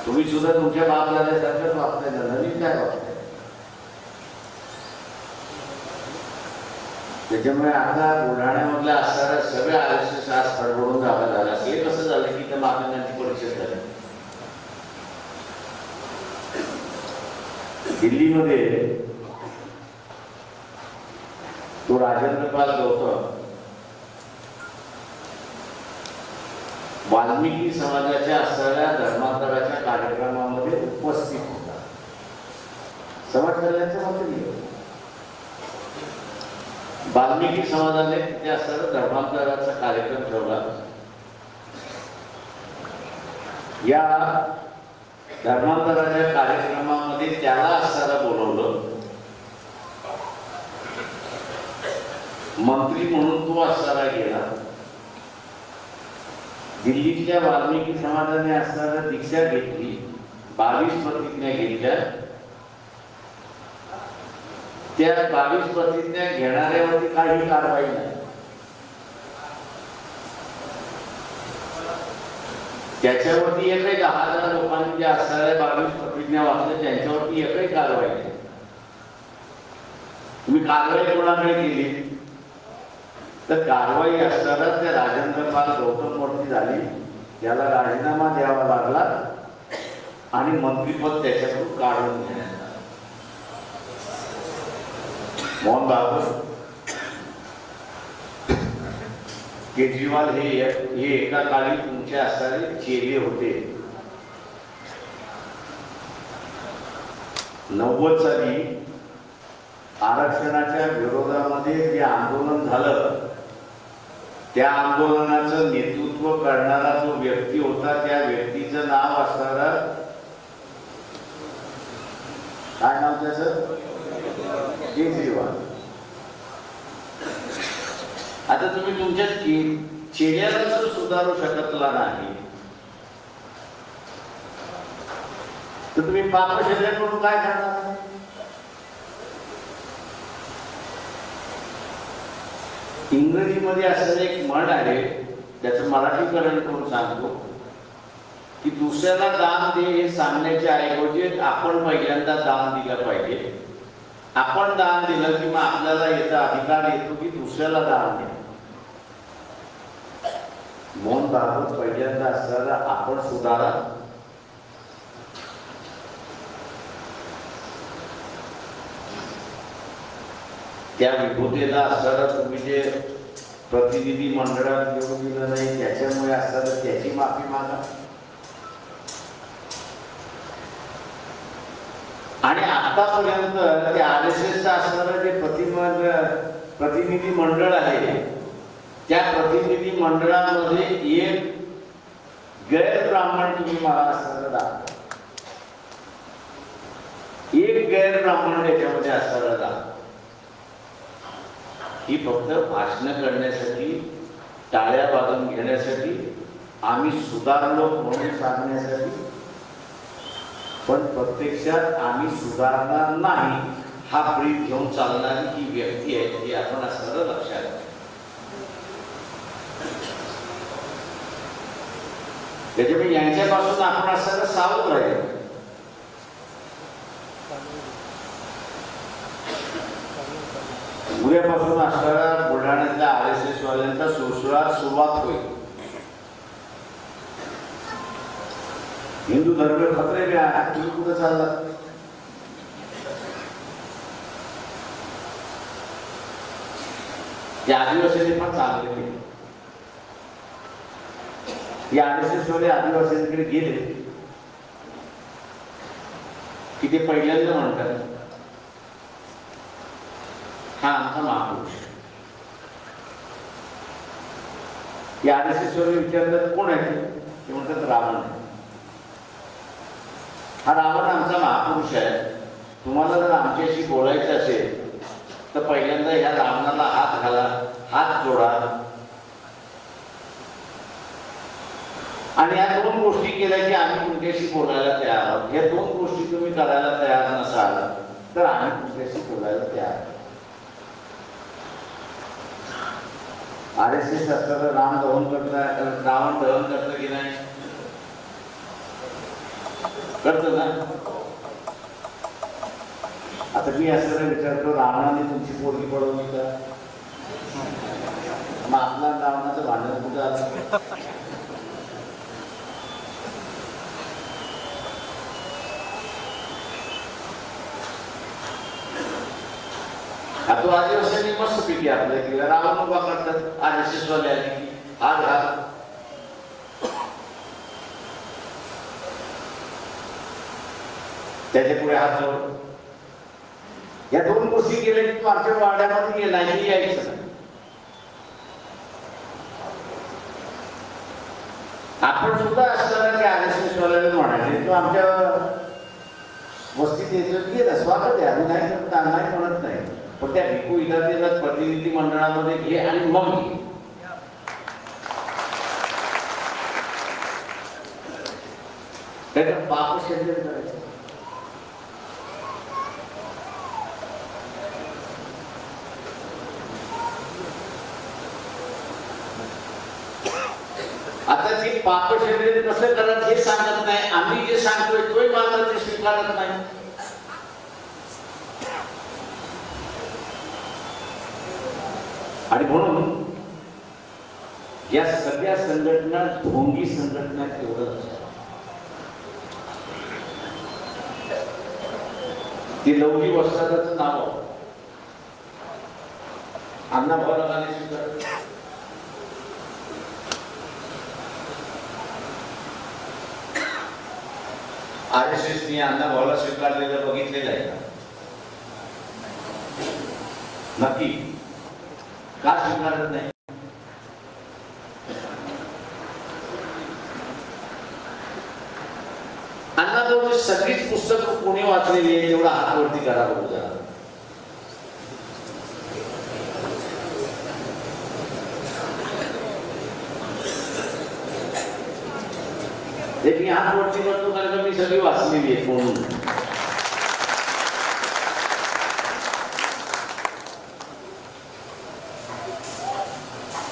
तुम्ही सुद्धा तुमच्या बापदादासारखंच वागताय ना, नवीन काय वागताय? त्याच्यामुळे आता बुलढाण्यामधल्या असणाऱ्या सगळ्या RSS आज खडबडून जागा झाला. हे कसं झालं की त्या मागण्यांची परिषद झाली. दिल्लीमध्ये तो राजेंद्र पाल गौतम वाल्मिकी समाजाच्या असणाऱ्या धर्मांतराच्या कार्यक्रमामध्ये उपस्थित होता. समाज कल्याणच्या मंत्री वाल्मिकी समाजाने तिथे असणारा धर्मांतराचा कार्यक्रम ठेवला. या धर्मांतराच्या कार्यक्रमामध्ये त्याला असणारा बोलवलं. मंत्री म्हणून तो असणारा गेला. दिल्लीतल्या वाल्मिकी समाजाने असणारा दीक्षा घेतली, 22 प्रतिज्ञा घेतल्या. त्या 22 प्रतिज्ञा घेणाऱ्यावरती काही कारवाई नाही. त्याच्यावरती एकही 10,000 लोकांनी ज्या असणाऱ्या 22 प्रतिज्ञा वाचल्या त्यांच्यावरती एकही कारवाई नाही. तुम्ही कारवाई कोणाकडे केली तर कारवाई असताना त्या राजेंद्र पाल गौतम वरती झाली. त्याला राजीनामा द्यावा लागला आणि मंत्रिपद त्याच्याकडून काढून घेण्यात आलं. मोहन भागवत केजरीवाल हे एका काळी तुमचे असणारे चेले होते. 90 साली आरक्षणाच्या विरोधामध्ये जे आंदोलन झालं त्या आंदोलनाचं नेतृत्व करणारा जो व्यक्ती होता त्या व्यक्तीचं नाव असणारा काय नाव त्याचं? केजरीवाल. आता तुम्ही तुमच्या चेहऱ्याला जर सुधारू शकतला नाही तर तुम्ही पापशेऱ्याकडून काय करणार? इंग्रजीमध्ये असं एक म्हण आहे, त्याचं मराठीकरण करून सांगतो की दुसऱ्याला दान दे हे सांगण्याच्या ऐवजी आपण पहिल्यांदा दान दिलं पाहिजे. आपण दान दिलं की मग आपल्याला याचा अधिकार येतो की दुसऱ्याला दान दे. मोहन भागवत पहिल्यांदा असणारा आपण सुधारा त्या विभूतीला असताना तुम्ही जे प्रतिनिधी मंडळात घेऊन दिलं नाही त्याच्यामुळे असताना त्याची माफी मागा. आणि आतापर्यंत ते RSSचं असणारं जे प्रतिनिधी मंडळ आहे त्या प्रतिनिधी मंडळामध्ये एक गैरब्राह्मण तुम्ही मला असणारं दाखवा. एक गैरब्राह्मण त्याच्यामध्ये असणारं दाखवा. ही फक्त भाषण करण्यासाठी टाळ्या वाजवून घेण्यासाठी आम्ही सुधारलो म्हणून सांगण्यासाठी, पण प्रत्यक्षात आम्ही सुधारणार नाही हा ब्रीद घेऊन चालणारी ही व्यक्ती आहे ही आपण असणारं लक्षात घ्या. त्याच्यामुळे यांच्यापासून आपण असणारं सावध राहील. उद्यापासून असणारा बुलढाण्यातल्या RSS वाल्यांचा सुरुवात होईल. हिंदू धर्म खतरे में आया, तुम्ही कुठं चालला? या आदिवासींनी पण चालले केले. या RSS वाले आदिवासींकडे गेले की ते पहिल्यांदा म्हणतात हा आमचा महापुरुष. या RSS वाले विचारतात कोण आहे ते म्हणतात रावण आहे. हा रावण आमचा महापुरुष आहे. तुम्हाला जर आमच्याशी बोलायचं असेल तर पहिल्यांदा ह्या रावणाला हात घाला, हात जोडा आणि या दोन गोष्टी केल्या की आम्ही तुमच्याशी बोलायला तयार आहोत. या दोन गोष्टी तुम्ही करायला तयार नसाल तर आम्ही तुमच्याशी बोलायला तयार आहोत. RSS असताना राम दहन करता, रावण दहन करतं की नाही? करतो ना. आता मी असं विचारतो रावणाने तुमची पोरगी पडवली का? मग आपला रावणाचं भांडण कुठं आलं? तो आदिवासी मस्त पैकी आपल्या केला. रावण उभा करतात RSS वाले आले की हात घाल. त्याच्या पुढे हात जोड. या दोन गोष्टी केल्या की मागच्या वाड्यामध्ये नाही यायचं. आपण सुद्धा असताना ते RSS वाल्याला म्हणायचे तो आमच्या वस्तीत येतो गेला स्वागत आहे आम्ही नाही म्हणत नाही, पण त्या भिकू इदातीला प्रतिनिधी मंडळामध्ये घे आणि मग घे. त्याचं पाप शेंद्र करायचं. आता ते पाप शरीर कसं करत हे सांगत नाही. आम्ही जे सांगतोय तोही मात्र ते स्वीकारत नाही. आणि म्हणून या सगळ्या संघटना ढोंगी संघटना एवढंच ती लवली वस्त्राचं नाव अण्णाभाऊ गांधी स्वीकारत. RSSने अण्णाभाऊला स्वीकारलेलं बघितलेलं आहे का? नक्की का स्वीकारत नाही? अण्णाभाऊची सगळीच पुस्तकं कोणी वाचलेली आहे तेवढा हातवरती करा बघू जरा. एक मी हातवरती करतो कारण मी सगळी वाचलेली आहे म्हणून.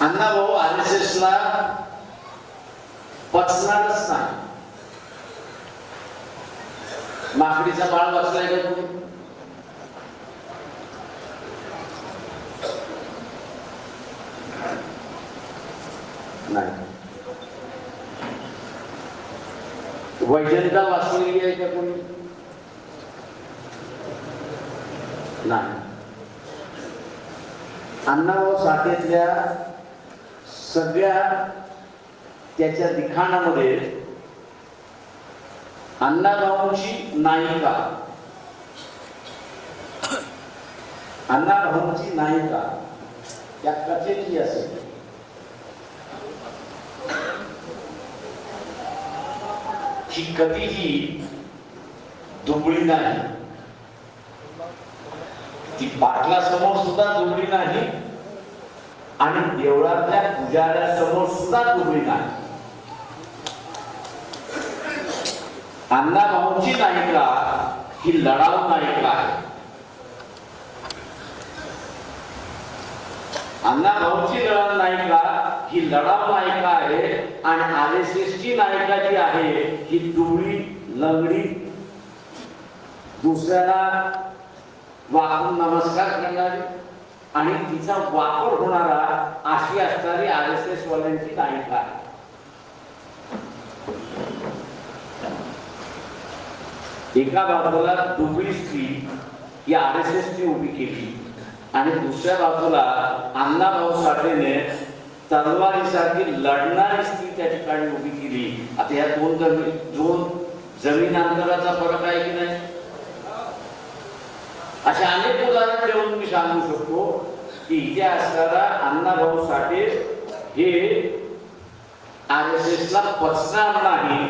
अण्णाभाऊ RSSला पचणारच नाही. माकडीचा बाळ वाचलाय का तुम्ही? नाही. वैजंता वाचलेली आहे का कोणी? नाही. अण्णाभाऊ साठेतल्या सगळ्या त्याच्या लिखाणामध्ये अण्णाभाऊंची नायिका, अण्णाभाऊंची नायिका या कथेतली असेल. ही कधीही दुबळी नाही, ती पाटलासमोर सुद्धा दुबळी नाही आणि देवळातल्या पुजाऱ्यासमोर सुद्धा दुबळी नाही. अण्णाभाऊंची नायिका ही लढाऊ नायिका आहे. अण्णाभाऊंची नायिका ही लढाऊ नायिका आहे आणि RSSची नायिका जी आहे ही दुबळी लंगडी, दुसऱ्याला वाकून नमस्कार करणारी आणि तिचा वापर होणारा अशी असणारी RSS वाल्यांची नायिका आहे. एका बाजूला दुबळी स्त्री ही RSSची उभी केली आणि दुसऱ्या बाजूला अण्णाभाऊ साठेने तलवारीसाठी लढणारी स्त्री त्या ठिकाणी उभी केली. आता या दोन जमीन अंतराचा फरक आहे की नाही? असे अनेक उदाहरण देऊन मी सांगू शकतो की इथे असणारा अण्णाभाऊ साठे हे RSSला पचणार नाही,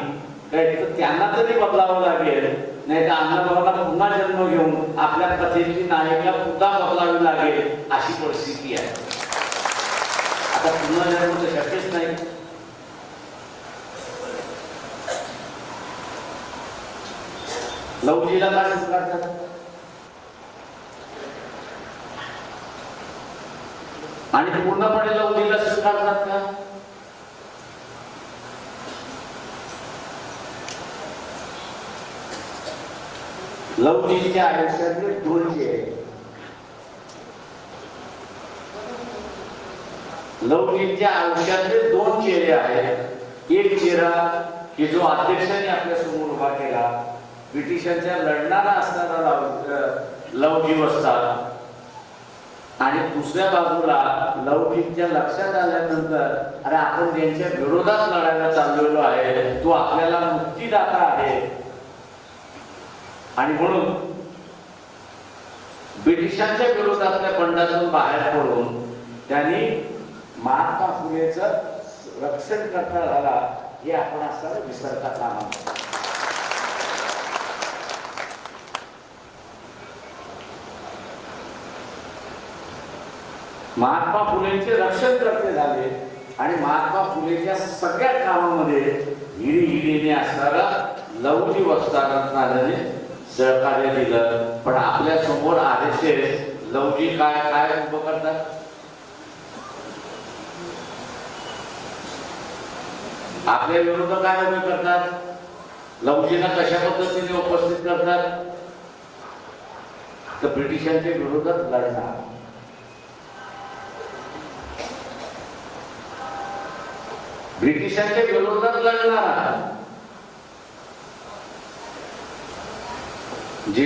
तर त्यांना तरी बदलावं लागेल, नाही तर अण्णाभाऊला पुन्हा जन्म घेऊन आपल्या कथेची नायिका पुन्हा बदलावी लागेल अशी परिस्थिती आहे. आता पुन्हा जन्म तर शक्यच नाही. लवजीला काय स्वीकारतात आणि पूर्णपणे लवजीला स्वीकारतात का? लवजीच्या आयुष्यातले दोन चेहरे, लवजीच्या आयुष्यातले दोन चेहरे आहेत. एक चेहरा की जो अध्यक्षांनी आपल्या समोर उभा केला, ब्रिटिशांच्या लढणारा असणारा लवजी वस्ताद, आणि दुसऱ्या बाजूला लवजीच्या लक्षात आल्यानंतर अरे आपण त्यांच्या विरोधात लढायला चाललेलो आहे, तो आपल्याला मुक्तीदाता आहे आणि म्हणून ब्रिटिशांच्या विरोधातल्या बंडातून बाहेर पडून त्यांनी महात्मा फुलेचं रक्षण करता झाला हे आपण असताना विसरता कामा नये. महात्मा फुलेंचे रक्षण करते झाले आणि महात्मा फुलेच्या सगळ्या कामामध्ये हिरीने असणारा लवजी वस्तादाने सहकार्य दिलं. पण आपल्या समोर RSS लवजी काय काय उभं करतात? आपल्या विरोधात काय उभे करतात? लवजींना कशा पद्धतीने उपस्थित करतात? तर ब्रिटिशांच्या विरोधात लढणार, ब्रिटिशांच्या विरोधात लढणारा जे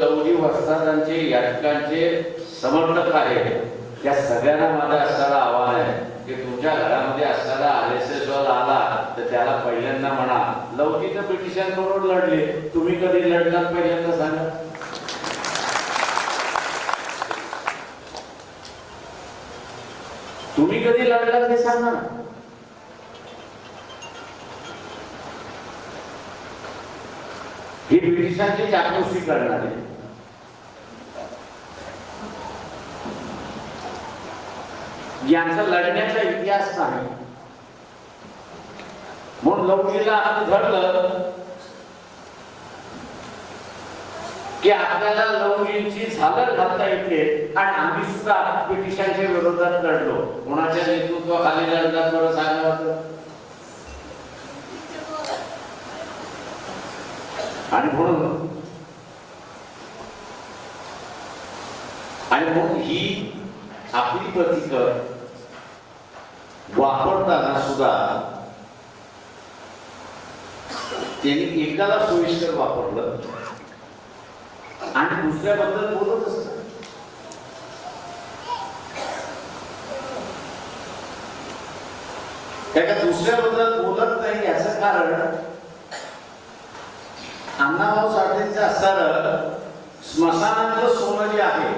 लवजी वस्तादांचे या ठिकाणचे समर्थक आहेत त्या सगळ्यांना माझं असणारं आव्हान आहे की तुमच्या घरामध्ये असणारा RSS वाला आला तर त्याला पहिल्यांदा म्हणा लवजी तर ब्रिटिशांबरोबर लढले, तुम्ही कधी लढलात पहिल्यांदा सांगा. तुम्ही कधी लढलात हे सांगा ना. ही ब्रिटिशांची चाकूसी करणारे यांचा लढण्याचा इतिहास नाही. म्हणून लवजीला आपण धरलं की आपल्याला लवजींची झालर घालता येते आणि आम्ही सुद्धा ब्रिटिशांच्या विरोधात लढलो. कोणाच्या नेतृत्वाखाली लढतात बरं सांगा होतं. आणि म्हणून ही आपली प्रतीक वापरताना सुद्धा त्यांनी एकाला सोयीस्कर वापरलं आणि दुसऱ्याबद्दल बोलत असत. त्या दुसऱ्याबद्दल बोलत नाही याचं कारण अण्णाभाऊ साठेंचं असणारं स्मशानातलं सोनं जे आहे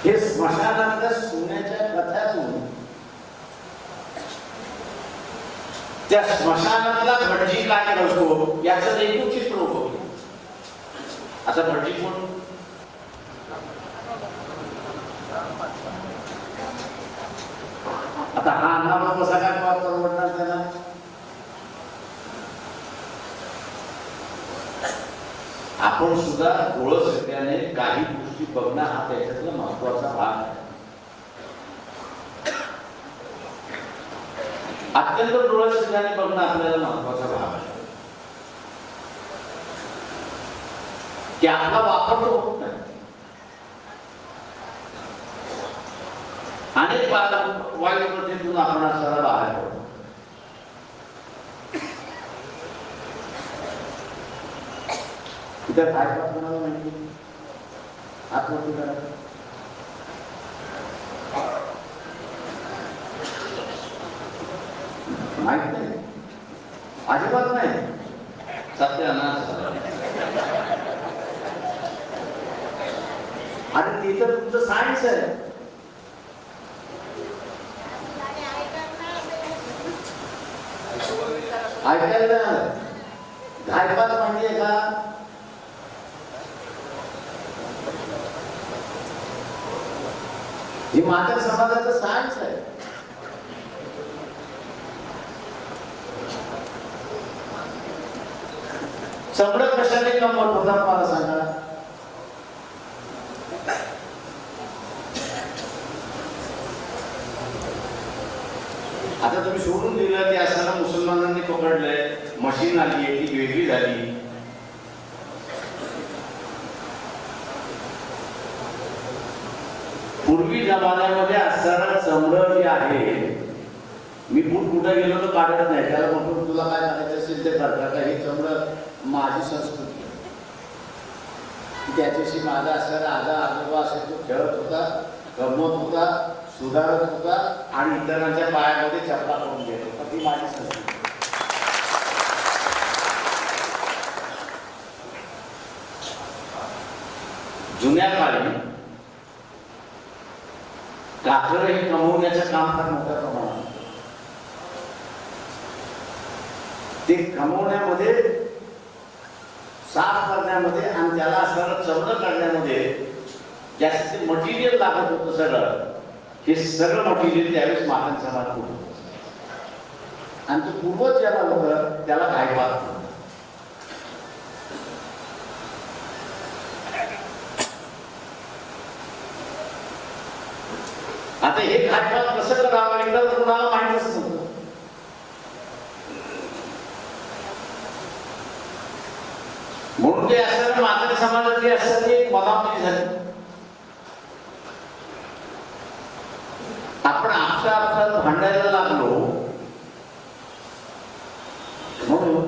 हे स्मशानातल्या सोन्याच्या कथ्यातून त्या स्मशानातला भटजी काय करतो याचं एकूण चित्र उभं. आता भटजी कोण? आता हा अण्णाभाऊ कसा काय परवडणार त्याला? आपण सुद्धा डोळं सगळ्याने काही गोष्टी बघणं हा त्याच्यातला महत्वाचा भाग आहे. अत्यंत डोळं सगळ्याने बघणं आपल्याला महत्वाचा भाग आहे की आपला वापर तो होत नाही. अनेक वाईट गोष्टीतून आपण असताना बाहेर पडतो. इथं काय कोणाला माहिती आत्महत्या करायचं माहित नाही, अजिबात नाही. सत्यानाश आणि ते तर तुमचं सायन्स आहे. ऐकायला घायपात म्हणजे का? हे माझ्या समाजाचं सायन्स आहे. चमडं कशाने कमवत होता मला सांगा? आता तुम्ही सोडून दिलं ते असताना मुसलमानांनी पकडलंय, मशीन आली आहे ती वेगळी झाली. पूर्वी जमान्यामध्ये असणारं चमडं जे आहे, मी कुठं गेलो तर काढत नाही. त्याला म्हणतो तुला काय करायचं असेल ते करता का? हे चमडं माझी संस्कृती, त्याच्याशी माझा असणारा आजोबा असेल तो खेळत होता, गमत होता, सुधारत होता आणि इतरांच्या पायामध्ये चपला करून घेत होता. ती माझी संस्कृती. जुन्या काळी कातर हे कमवण्याचं काम फार मोठ्या प्रमाणात. ते कमवण्यामध्ये, साफ करण्यामध्ये आणि त्याला असणारं चमडं काढण्यामध्ये जास्त मटेरियल लागत होतं. सगळं हे सगळं मटेरियल त्यावेळेस मागण समाज होतं आणि तो पूर्वज ज्याला होतं त्याला घायपात. आता हे घायपात कसं करावं एकदा कुणाला माहितच नव्हतं. म्हणून ते असणारं मागण समाजात जे असतं ते मनामध्ये झालं. आपण आपसात भांडायला लागलो म्हणून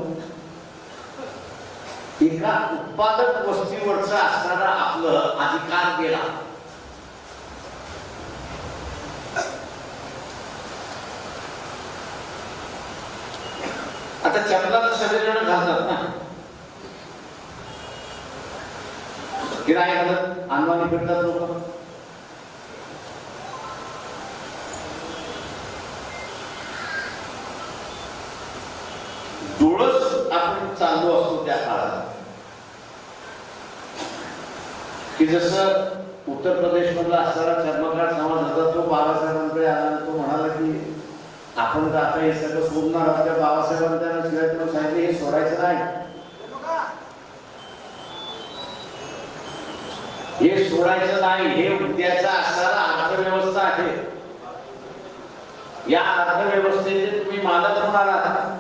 एका उत्पादक वस्तीवरचं असणारा आपलं अधिकार गेला. आता चपलाला सगळेजण घालतात ना, की नाही घालत? अनवाणी फिरतात लोक. डोळस आपण चालू असतो त्या काळात, की जसं उत्तर प्रदेश मधला असणारा चर्मकार समाज होता, तो बाबासाहेबांकडे आला. तो म्हणाला की आपण तर आता हे सगळं सोडणार आहोत. त्या बाबासाहेबांना शिवाय सांगितले हे सोडायचं नाही, हे सोडायचं नाही. हे उद्याचा असणारा अर्थव्यवस्था आहे. या अर्थव्यवस्थेचे तुम्ही मालक होणार आहात.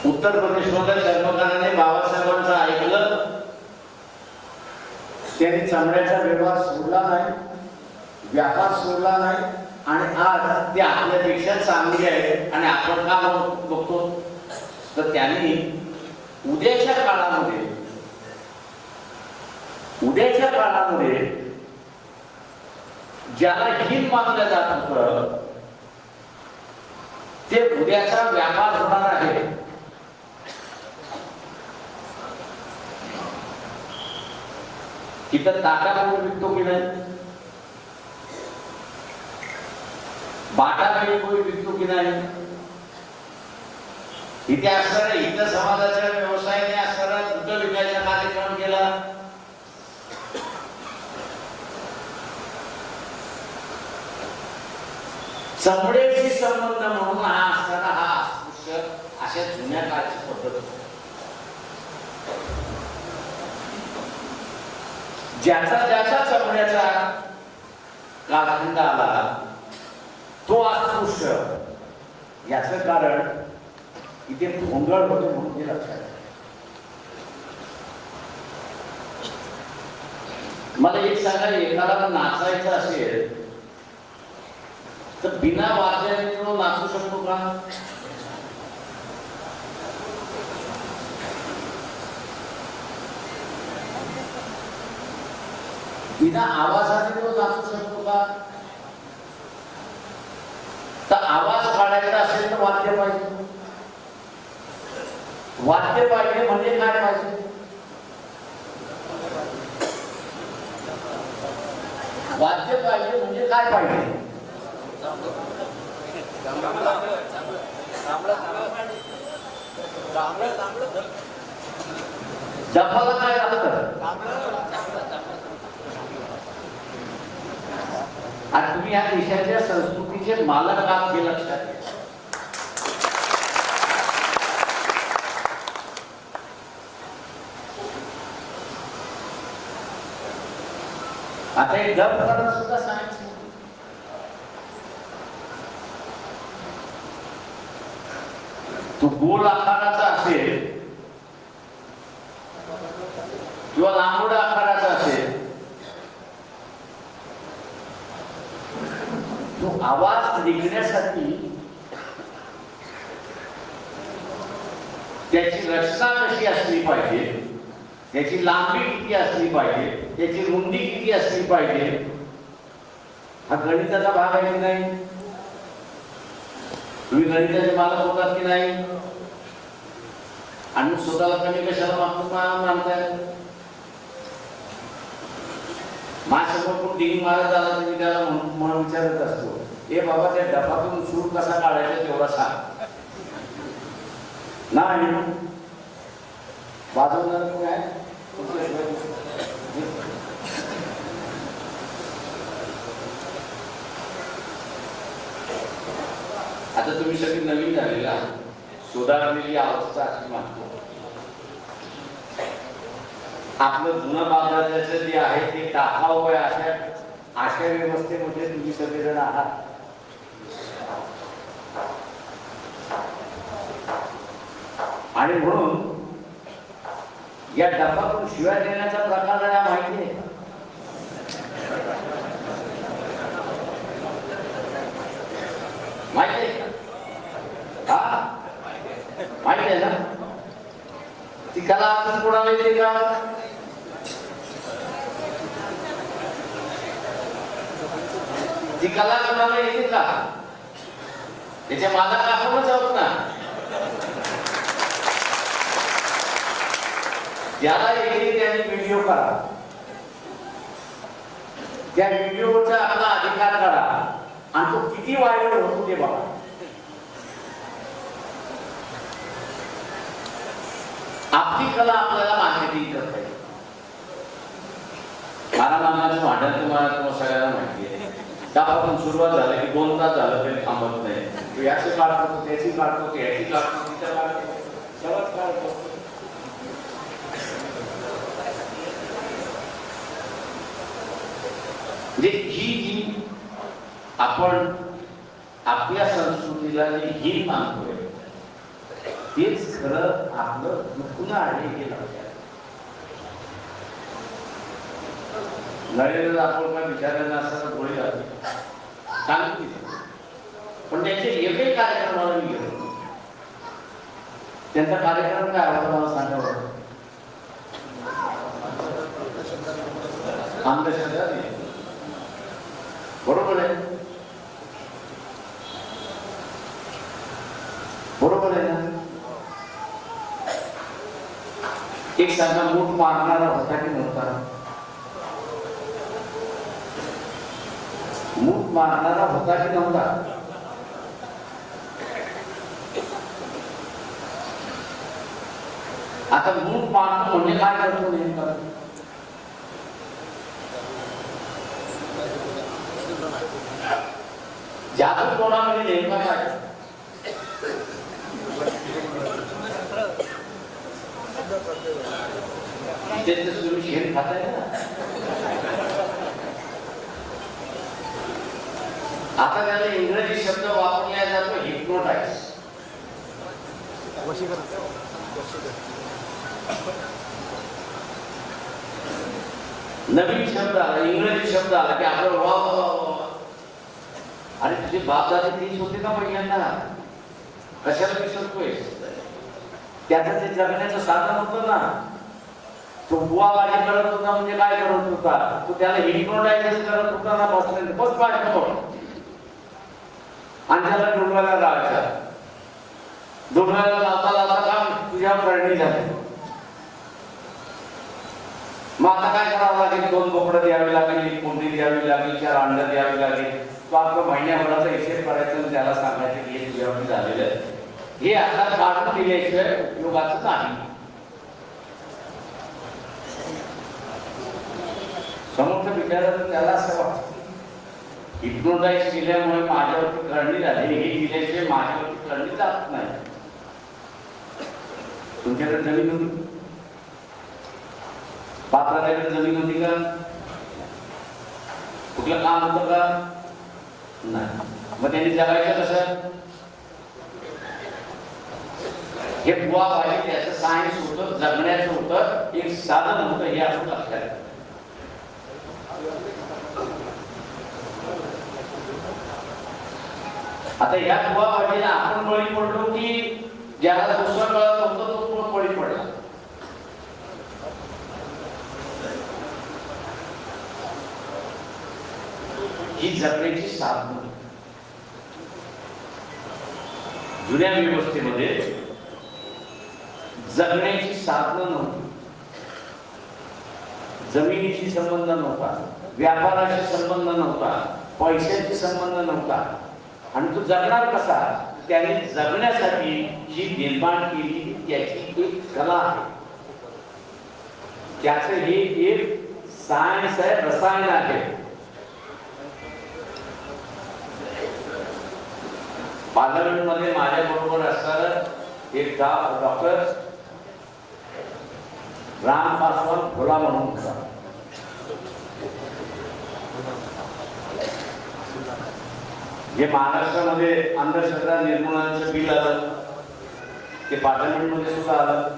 उत्तर प्रदेशमधल्या चर्मकाराने बाबासाहेबांचं ऐकलं. त्यांनी चमड्याचा व्यवहार सोडला नाही, व्यापार सोडला नाही आणि आज ते आपल्यापेक्षा चांगली आहे. आणि आपण का बघतो तर त्यांनी उद्याच्या काळामध्ये काळामध्ये ज्याला हीन मानलं जात होतं ते उद्याचा व्यापार होणार आहे. इथं ताटा म्हणून विकतो की नाही, बाटा कोणी विकतो की नाही, इथे असणाऱ्या हिंद समाजाच्या व्यवसायाने असणारा दूध विकायचा कार्यक्रम केला. चमड्याशी संबंध म्हणून हा असताना हा अस्पृश्य अशा जुन्या काळची पद्धत. ज्याचा ज्याचा चमड्याचा कालखंड आला तो अस्पृश्य. याच कारण इथे भोंगळ होते म्हणून ते लक्षात. मला एक सांगा, एकाला नाचायचं असेल तर बिना वाद्याने तो नाचू शकतो का? बिना आवाजाने तो नाचू शकतो का? तर आवाज काढायचा असेल तर वाद्य पाहिजे. वाद्य पाहिजे म्हणजे काय पाहिजे? वाद्य पाहिजे म्हणजे काय पाहिजे? डफाला काय लागतं? आणि तुम्ही या देशाच्या संस्कृतीचे मालक आहात हे लक्षात घ्या. आता एक डब करणं सुद्धा सायन्स. तो गोल आकाराचा असेल किंवा लांबोड आकाराचा असेल, तो आवाज निघण्यासाठी त्याची रचना कशी असली पाहिजे, त्याची लांबी किती असली पाहिजे, त्याची रुंदी किती असली पाहिजे, हा गणिताचा भाग आहे की नाही? तुम्ही गणिताचे मालक होतात की नाही? आणि स्वतःला कमी कशाला मानताय? माझ्यासमोर डिंग मारत आला तर मी त्याला म्हणून विचारत असतो, ए बाबा त्या डबातून सूर कसा काढायचा तेवढा सांग. नाही वाजवणार कोण आहे? आता तुम्ही सगळी नवीन झालेला सुधारलेली अवस्था अशी मानतो. आपलं जुनं बांधण्याचं जे आहे ते टाकावं अशा व्यवस्थेमध्ये तुम्ही सगळेजण आहात. आणि म्हणून या डबातून शिवाय देण्याचा प्रकार आहे माहिती आहे. माहिती आहे का? माहिती आहे ना? ती कला आपण कोणाला येते का? ती कला कोणाला येते का? त्याच्या मालक आपणच आहोत ना. ज्याला येते त्याने व्हिडिओ करा, त्या व्हिडिओचा आपला अधिकार करा आणि तो किती व्हायरल होतो ते बघा. आपली कला आपल्याला मार्केटिंग करता येईल. मारामाराचं भांडण तुम्हाला सगळ्यांना माहिती आहे. त्यापासून सुरुवात झाली की 2 तास झालं तरी थांबत नाही. तो याची काढतो, त्याची काढतो, याची काढतो, तिच्या काढतो, सर्वच काढतो. म्हणजे ही जी आपण आपल्या संस्कृतीला जी हीन मानतोय तेच खरं आपलं दुखणं आहे हे लक्षात. नरेंद्र दाखवला विचारायला असताना गोळी लागली सांगितली, पण त्यांचे एकही कार्यक्रमाला मी गेलो. त्यांचा कार्यक्रम काय आवडला मला सांगावं. अंधश्रद्धा नाही. बरोबर आहे, बरोबर आहे ना. एक सांगा, मूठ मारणारा होता की नव्हता? मूठ मारणारा होता की नव्हता? आता मूठ मारतो म्हणजे काय करतो नेमकं? जादू कोणामध्ये नेमका काय? तुम्ही शेण खाताय ना. आता त्याला इंग्रजी शब्द वापरला जातो हिप्नोटाइज. नवीन शब्द आला, इंग्रजी शब्द आला की आपलं वा वा वा. अरे तुझे बाप दादा तीच होते का पहिल्यांदा? कशाला विसरतोय? त्याचं ते जगण्याचं साधन होतं ना. तो बुवाबाजी करत होता म्हणजे काय करत होता? तो त्याला हिप्नोटाइज करत होता ना. बस पाठवतो आणि त्याला डोंगराला लावायचा. डोंगराला लावता लावता काम तुझ्या करणी झाले. मग आता काय करावं लागेल? 2 बोकडं द्यावी लागेल, 1 कोंबडी द्यावी लागेल, 4 अंडं द्यावी लागेल. तो आपलं महिन्याभराचा हिशेब करायचा आणि त्याला सांगायचं की हे तुझ्यावरती झालेलं आहे. हे आता काढून दिल्याशिवाय उपयोगाचं नाही. समोरच्या विचारात त्याला असं वाटतं हिप्नोटाइज केल्यामुळे माझ्यावरती करणी झाली, हे दिल्याशिवाय माझ्यावरती करणी जात नाही. तुमच्याकडे जमीन होती? बापराकडे जमीन होती का? कुठलं काम होतं का? नाही. मग त्यांनी जगायचं कसं? हे बुवा पाहिजे, त्याचं सायन्स होतं, जगण्याचं होतं, एक साधन होतं. हे आपण लक्षात. आता या बुवा पाहिजे आपण बळी पडलो की ज्याला दुसरा कळत होतं तो बळी पडला. ही जगण्याची साधनं. जुन्या व्यवस्थेमध्ये जगण्याची साधनं नव्हती. जमिनीशी संबंध नव्हता, व्यापाराशी संबंध नव्हता, पैशाशी संबंध नव्हता. आणि तो जगणार कसा? त्याने जगण्यासाठी जी निर्माण केली त्याची एक कला आहे. त्याचं हे एक सायन्स आहे, रसायन आहे. पार्लमेंटमध्ये माझ्या बरोबर असणारं एक डॉक्टर राम पासवान भोला म्हणून होता. जे महाराष्ट्रामध्ये अंधश्रद्धा निर्मूलनाचं बिल आलं ते पार्लमेंटमध्ये सुद्धा आलं.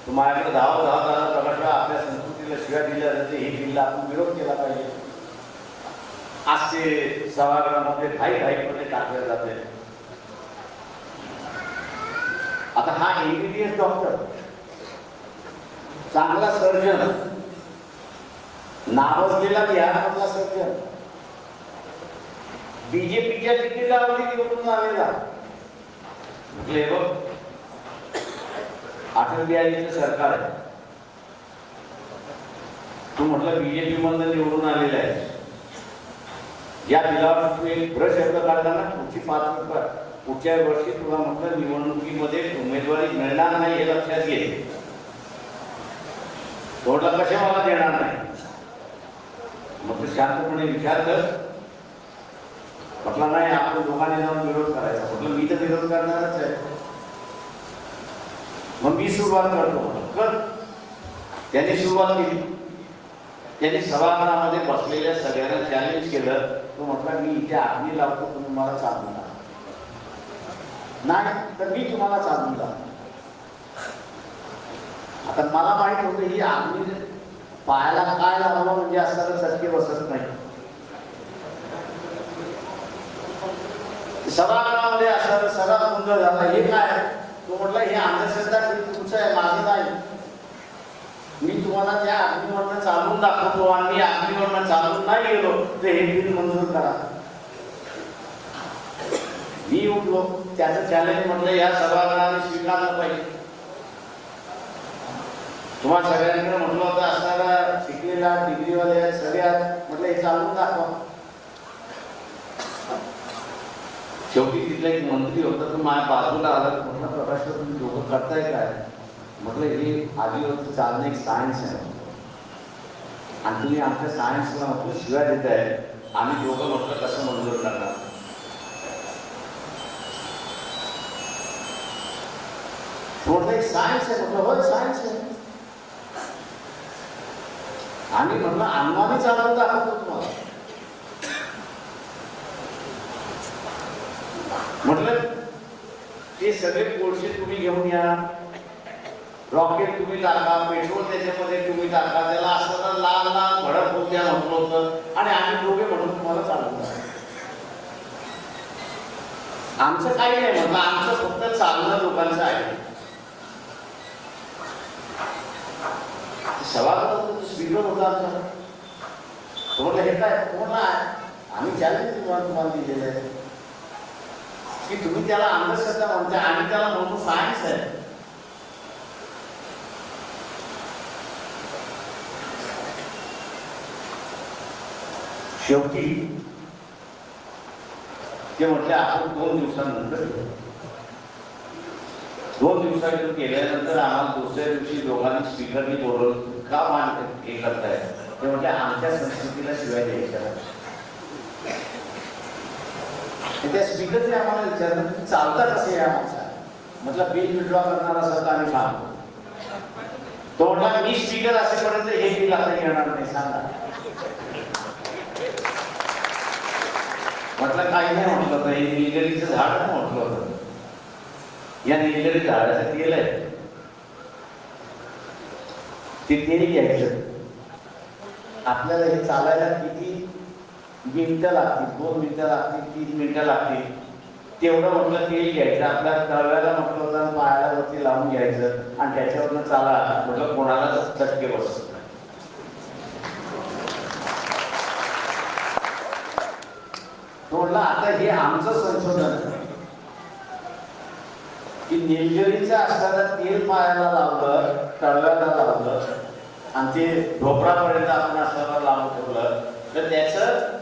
तो माझ्याकडे धाव आला प्रकाश आपल्या संस्कृतीला शिव्या दिल्या जाते, हे बिलला आपण विरोध केला पाहिजे. आज ते सभागृहामध्ये घाईमध्ये टाकले जाते. आता हा एमबीबीएस डॉक्टर, चांगला सर्जन, नावाजलेला बिहारमधला सर्जन, बीजेपीच्या तिकिटावरती निवडून आलेला. म्हटले बघ, अटल बिहारीचं सरकार आहे, तू म्हटलं बीजेपी मधून निवडून आलेला आहे, या बिलावर तू एक ब्रश शब्द काढला ना, पुढच्या वर्षी तुला म्हटलं निवडणुकीमध्ये उमेदवारी मिळणार नाही हे लक्षात घे. तोडला कशा मला देणार नाही. मग तू शांतपणे विचार कर. म्हटलं नाही, आपण दोघांनी जाऊन विरोध करायचा. म्हटलं मी तर विरोध करणारच आहे. मग मी सुरुवात करतो. कर. त्यांनी सुरुवात केली. त्यांनी सभागृहामध्ये बसलेल्या सगळ्यांना चॅलेंज केलं. तो म्हटला मी इथे आग्नी लावतो, तुम्ही मला चालून द्या. नाही तर मी तुम्हाला चालून द्या. आता मला माहित होतं ही आग्नी पायाला काय लावलं म्हणजे असताना चटके बसत नाही. सभागृहामध्ये असं सगळा गोंधळ झाला. हे काय? तो म्हटलं हे अंधश्रद्धा तुमचं आहे, माझं नाही. मी तुम्हाला त्या अग्निवरनं चालून दाखवतो आणि मी अग्निवरनं चालून नाही गेलो तर हे बिल मंजूर करा. मी उठलो त्याचं चॅलेंज म्हटलं या सभागृहाने स्वीकारलं पाहिजे. तुम्हाला सगळ्यांकडे म्हटलं होतं असणारा शिकलेला डिग्रीवाले सगळ्या म्हटलं हे चालून दाखवा. शेवटी तिथला एक मंत्री होता तो माझ्या बाजूला आला. म्हटलं प्रकाश तुम्ही दोघं करताय काय? म्हटलं हे आदिवासी चालणं एक सायन्स आहे आणि तुम्ही आमच्या सायन्सला म्हटलं शिवाय देत आहे. आम्ही दोघं म्हटलं कसं मंजूर करणार? म्हटलं एक सायन्स आहे. म्हटलं होय सायन्स आहे. आम्ही म्हटलं अनुमानी चालवून दाखवतो तुम्हाला. म्हटलं ते सगळे कोळसे तुम्ही घेऊन या, रॉकेट तुम्ही टाका, पेट्रोल त्याच्यामध्ये तुम्ही टाका, त्याला असं लाल लाल भडक होऊ द्या म्हटलं होतं आणि आम्ही दोघे म्हणून तुम्हाला चालवून द्या. आमचं काही नाही म्हटलं, आमचं फक्त चालणं लोकांचं आहे. सभागृहात स्पीकर होता आमचा. तो म्हटलं हे काय? म्हटलं आम्ही चॅलेंज तुम्हाला दिलेलं आहे की तुम्ही त्याला अंधश्रद्धा म्हणता आणि त्याला म्हणतो सायन्स आहे. शेवटी ते म्हटले आपण 2 दिवसानंतर 2 दिवसांनी केल्यानंतर आम्हाला दुसऱ्या दिवशी दोघांनी स्पीकरनी बोलवलं. का मान हे करताय? ते म्हटले आमच्या संस्कृतीला शिवाय द्यायच्या. त्या स्पीकरने आम्हाला विचारलं की चालता कसे या माणसा? म्हटलं बिल विड्रॉ करणार असेल तर आम्ही सांगतो. तो म्हटला मी स्पीकर असेपर्यंत हे बिल आता येणार नाही, सांगा. म्हटलं काही नाही. म्हटलं तर हे निलगिरीचं झाड म्हटलं होतं. या निलगिरी झाडाचं तेल आहे, ते तेल घ्यायचं. आपल्याला हे चालायला किती मिनिटं लागतील? 2 मिनिटं लागतील, 3 मिनिटं लागतील. तेवढं म्हटलं तेल घ्यायचं, आपल्या तळव्याला म्हटलं होतं पायाला वरती लावून घ्यायचं आणि त्याच्यावरनं चाला. म्हटलं कोणाला चटके बसत. म्हटलं आता हे आमचं संशोधन की निलगिरीचं असताना तेल पायाला लावलं, तळव्याला लावलं आणि ते ढोपरापर्यंत आपण असताना लावून ठेवलं तर त्याचं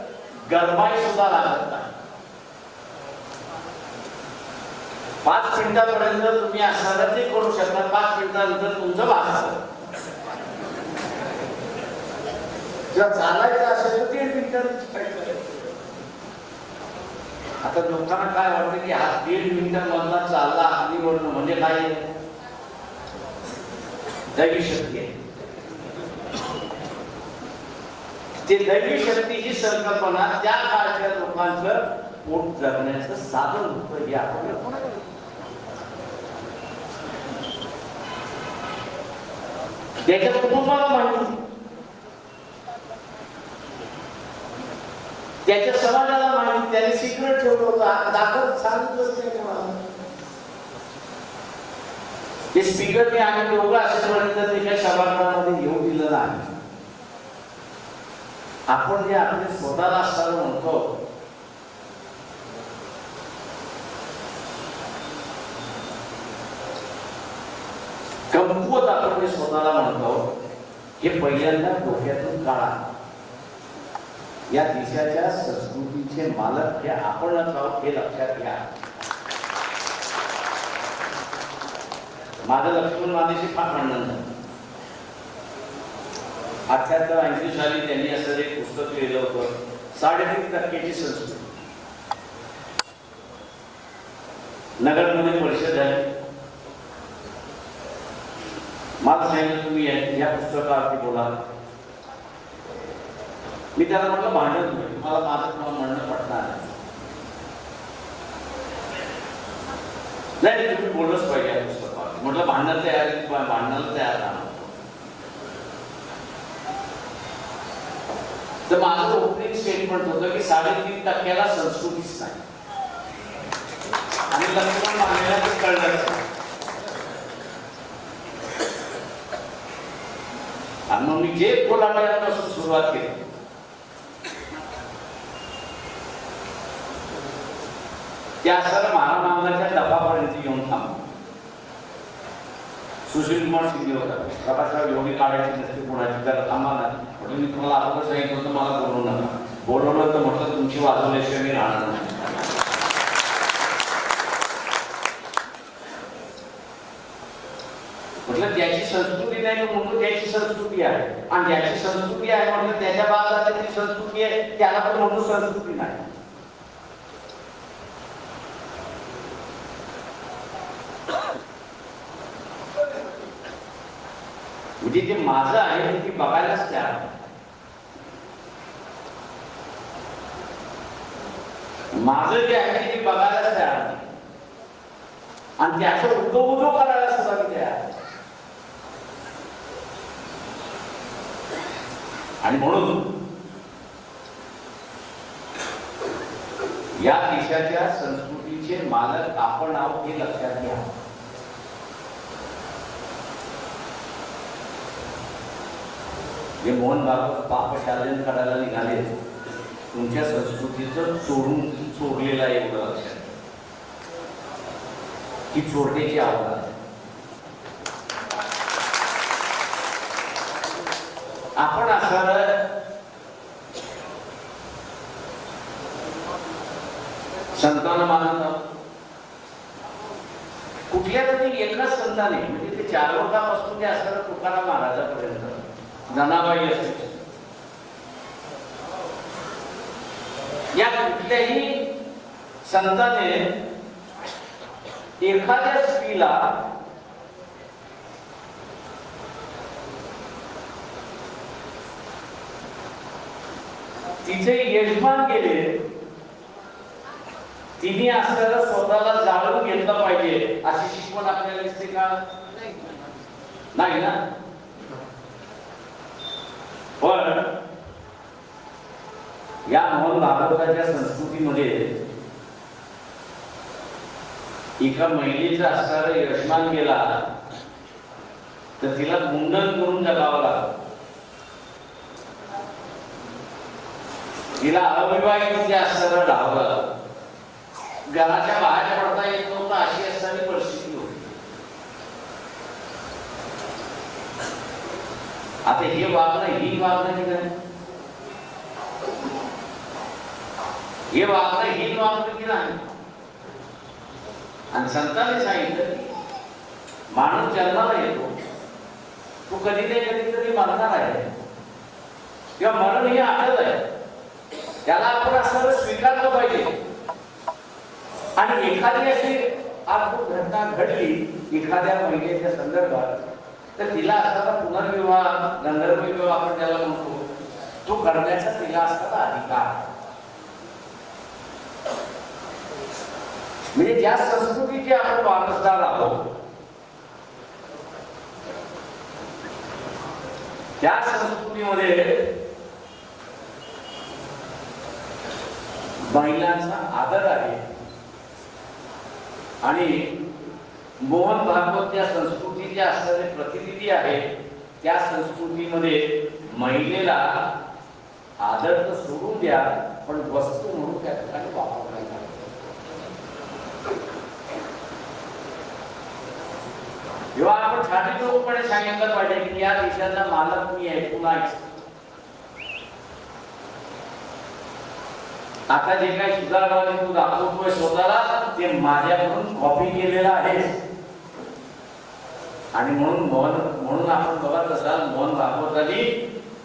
गरमाई सुद्धा लागत नाही. 5 मिनिटापर्यंत तुम्ही असताना ते करू शकता. 5 मिनिटानंतर तुमचं भासतं. जर चालायचं असेल तर 3 मिनिटांनी. आता लोकांना काय वाटतं की हा 1.5 मिनिटांमधला चालला अग्निवरनं म्हणजे काय? दैवी शक्ती आहे. ते दैवी शक्ती ही संकल्पना त्या काळच्या लोकांचं पोट जगण्याचं साधन होतं. हे आपण त्याच्या कुटुंबाला माहिती, त्याच्या समाजाला माहिती. त्याने सिक्रेट ठेवलं होतं, दाखल सांगितलंच नाही कोणाला. ते स्पीकरने आम्ही दोघं असेपर्यंत त्याच्या सभागृहामध्ये येऊ दिलं नाही. आपण जे आपले स्वतःला असताना म्हणतो कमकुवत, आपण जे स्वतःला म्हणतो हे पहिल्यांदा डोक्यातून काढा. या देशाच्या संस्कृतीचे मालक हे आपणच आहोत हे लक्षात घ्या. माझं लक्ष्मण मानेशी फार भांडण झालं. 78-80 साली त्यांनी असं एक पुस्तक लिहिलं होतं, 3.5% संस्कृती. नगरमध्ये परिषद झाली. मला सांगितलं तुम्ही या पुस्तकावरती बोला. मी त्याला म्हटलं भांडण नाही, मला माझं तुम्हाला म्हणणं पटणार नाही. तुम्ही बोललंच पाहिजे या पुस्तकावर. म्हटलं भांडण तयार, भांडणाला तयार राहणार. तर माझं ओपनिंग स्टेटमेंट होतं की 3.5% संस्कृतीच नाही. आणि लक्ष्मण मानेला ते कळलं. आणि मग मी जे कोल्हापुरापासून सुरुवात केली त्या सर्व महामांगाच्या दबापर्यंत येऊन थांबलो. सुशील कुमार शिंदे होता, प्रकाशराव एवढी काढायची नसते कोणाची, त्याला थांबा ना म्हटलं. मी तुम्हाला अगोदर सांगितलं होतं मला बोलवू नका. बोलवलं तर म्हटलं तुमची वाजवल्याशिवाय मी राहणार नाही. म्हटलं त्याची संस्कृती नाही म्हणून त्याची संस्कृती आहे, आणि ज्याची संस्कृती आहे म्हटलं त्याच्या बाजूला त्याची संस्कृती आहे, त्याला पण म्हणून संस्कृती नाही. म्हणजे जे माझं आहे ते बघायलाच तयार आहे. माझं जे आहे ते बघायलाच तयार आहे, आणि त्याचं उदो करायला सुद्धा मी तयार आहे. आणि म्हणून या देशाच्या संस्कृतीचे मालक आपण आहोत हे लक्षात घ्या. जे मोहन भागवत पापशालन करायला निघाले, तुमच्या संस्कृतीचं चोरलेलं आहे एवढं लक्षात. ही चोरण्याची आवड आहे. आपण असं संतांना मानत आहोत. कुठल्या तरी एकाच संताने म्हणजे ते चारोकापासून ते असणारं तुकाराम महाराजापर्यंत, जनाबाई असते, या कुठल्याही संताने एखाद्या स्त्रीला तिचे यजमान केले, तिने असताना स्वतःला जाळून घेतलं पाहिजे अशी शिकवण आपल्याला दिसते का? नाही ना. पण या मोहन भागवताच्या संस्कृतीमध्ये एका महिलेचा असणारा यजमान गेला तर तिला मुंडन करून जगावं लागलं. तिला अविवाहित असणारा राहावं, घराच्या बाहेर पडता येत नव्हतं अशी असणारी परिस्थिती होती. आता हे वागणं ही वागणं की नाही? हे वागणं ही वागणं की नाही? आणि संतांनी सांगितलं माणूस जन्माला येतो, तू कधी नाही कधीतरी मरणार आहे किंवा मरण हे आठवत आहे, त्याला आपण असं स्वीकारलं पाहिजे. आणि एखादी अशी अद्भुत घटना घडली एखाद्या महिलेच्या संदर्भात तर तिला असताना पुनर्विवाह, गंधर्व विवाह आपण त्याला म्हणतो, तो करण्याचा तिला असताना अधिकार. म्हणजे ज्या संस्कृतीचे आपण वारसदार आहोत त्या संस्कृतीमध्ये महिलांचा आदर आहे. आणि मोहन भागवत त्या संस्कृतीचे असणारे प्रतिनिधी आहेत. त्या संस्कृतीमध्ये महिलेला आदर तर सोडून द्या, पण वस्तू म्हणून त्या ठिकाणी वापरला जातो. जेव्हा आपण खात्रीपूर्वकपणे सांगितलं पाहिजे की या देशाचा मालक मी आहे, तुला आता जे काही सुधारणा तू दाखवतोय स्वतःला ते माझ्याकडून कॉपी केलेलं आहे. आणि म्हणून आपण बघत असाल मोहन भागवतांनी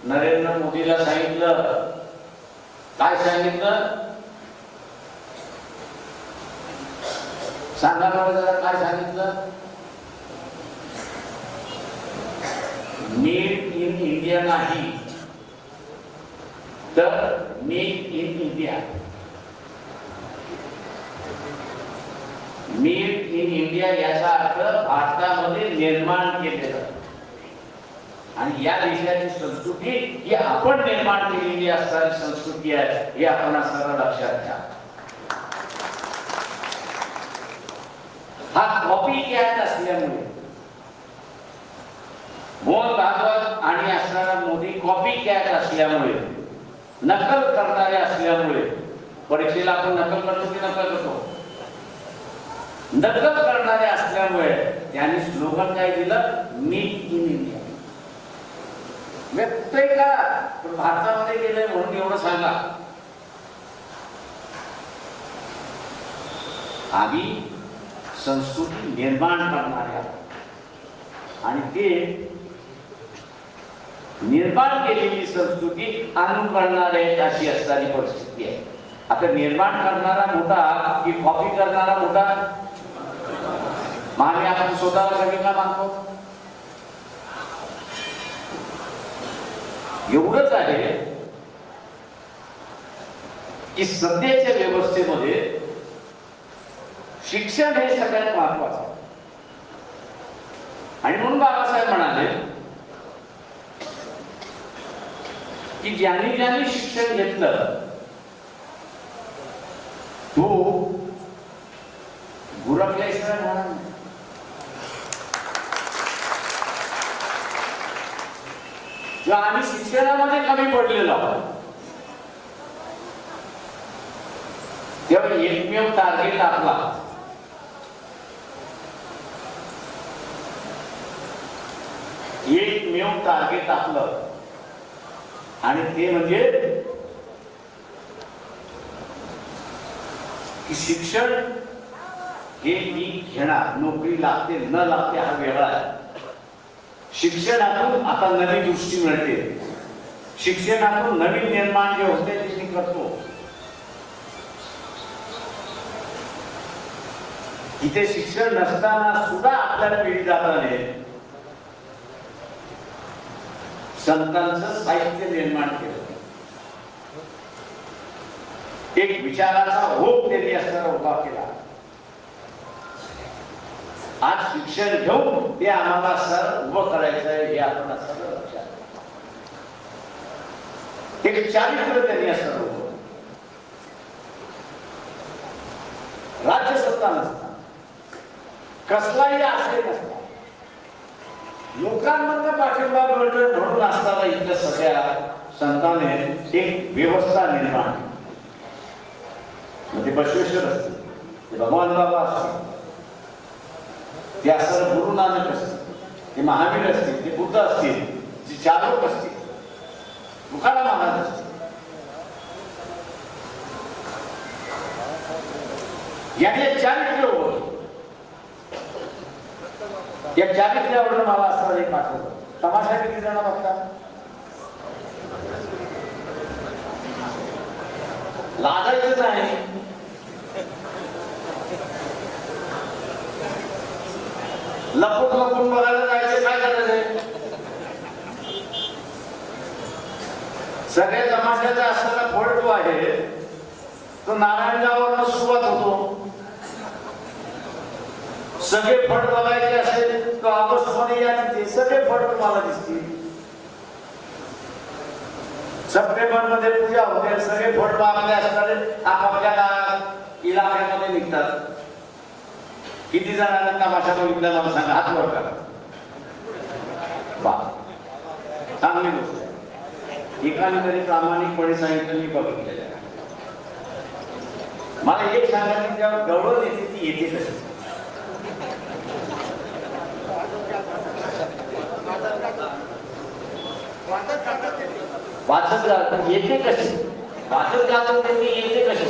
नरेंद्र मोदीला सांगितलं, काय सांगितलं सांगा मला जरा, काय सांगितलं? मेड इन इंडिया नाही तर made in India. Made in India याचा अर्थ भारतामध्ये निर्माण केलेलं. आणि या देशाची संस्कृती ही आपण निर्माण केलेली असणारी संस्कृती आहे हे आपण असणारा लक्षात घ्या. हा कॉपी कॅट असल्यामुळे मोहन भागवत आणि असणारा मोदी कॉपी कॅट असल्यामुळे, नकल करणारे असल्यामुळे, परीक्षेला आपण नकल करतो की नकल करतो? नकल करणारे असल्यामुळे त्यांनी स्लोगन काय दिलं? Make in India. व्यक्तय का पण भारतामध्ये गेले म्हणून एवढं सांगा. आम्ही संस्कृती निर्माण करणाऱ्या आणि ते निर्माण केलेली संस्कृती अनुकरणारे अशी असणारी परिस्थिती आहे. आता निर्माण करणारा मोठा की कॉपी करणारा मोठा? मागे आपण स्वतःला सगळ्यांना मानतो. एवढंच आहे की सध्याच्या व्यवस्थेमध्ये शिक्षण हे सगळ्यात महत्वाचं आणि म्हणून बाबासाहेब म्हणाले की ज्यांनी ज्यांनी शिक्षण घेतलं तो गुरखल्याशिवाय राहणार नाही. जेव्हा आम्ही शिक्षणामध्ये कमी पडलेलो आहोत तेव्हा एकमेव टार्गेट आपला आपलं आणि ते म्हणजे की शिक्षण हे मी घेणार, नोकरी लागते न लागते हा वेगळा आहे. शिक्षणातून आता नवी दृष्टी मिळते, शिक्षणातून नवीन निर्माण जे होते ते मी करतो. इथे शिक्षण नसताना सुद्धा आपल्या पिढी जाताने संतांचं साहित्य निर्माण केलं, एक विचाराचा ओघ त्यांनी असताना उभा केला. आज शिक्षण घेऊन ते आम्हाला सर उभं करायचं आहे हे आपण असं लक्षात, एक चारित्र्य त्यांनी असं उभं. राज्यसत्ता नसता, कसलाही आशय नसता, लोकांमधनं पाठिंबा मिळतोय म्हणून असताना इथल्या सगळ्या संतांनी एक व्यवस्था निर्माण केली. ते बसवेश्वर असतील, ते भगवान बाबा असतील, ते असं गुरु नानक असतील, ते महावीर असतील, ते बुद्ध असतील, जे चालक असतील, तुकाराम महाराज असतील, यांनी चारित्र्य उभं. या चारित्र्यावरून मला असं एक आठवलं. तमाशा किती जण बघतात? लागायचं नाही. लपून लपून बघायला जायचं, काय करायचं? सगळ्या तमाशाचा असताना फळ जो आहे तो नारायणगावावरून सुरुवात होतो. सगळे फळ बघायचे असेल तर ऑगस्ट मध्ये या, तिथे सगळे फळ तुम्हाला दिसतील. सप्टेंबर मध्ये पूजा होते, सगळे फळ मागले असणारे आपापल्या इलाक्यामध्ये निघतात. किती जणांना तमाशा बघितला मला सांगा, हात वर करा. चांगली गोष्ट आहे. एकाने तरी प्रामाणिकपणे सांगितलं मी बघितलेलं आहे. मला एक सांगा की जेव्हा गवळण येते ती येते कशी? वाचत राहत येते कशी? वाचत राहतो ती येते कशी?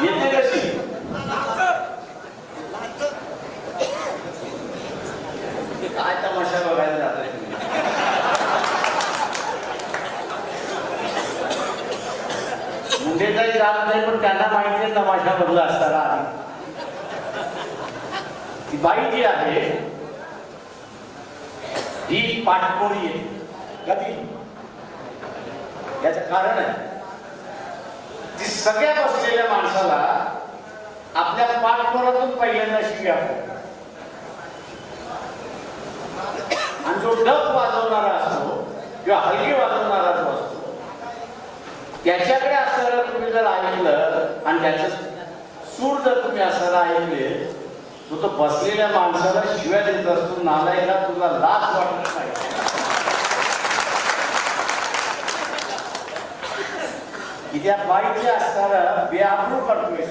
येते कशी? काय तमाशा बघायला जातोय? मुंडे काही जात नाही पण त्यांना माहिती आहे तमाशा बघला असताना आधी. ती बाई जी आहे ही पाठपोळी आहे. कधी? याचं कारण आहे ती सगळ्या बसलेल्या माणसाला आपल्या पाठपोळातून पहिल्यांदा शिव्या आणि जो डब वाजवणारा असतो किंवा हलकी वाजवणारा जो असतो त्याच्याकडे असताना तुम्ही जर ऐकलं आणि त्याचं सूर जर तुम्ही असताना ऐकले, तो बसलेल्या माणसाला शिव्या देत असतो, नालायला तुला लाज वाटत नाही. की त्या बाईच्या असताना बेआबरू करतोय,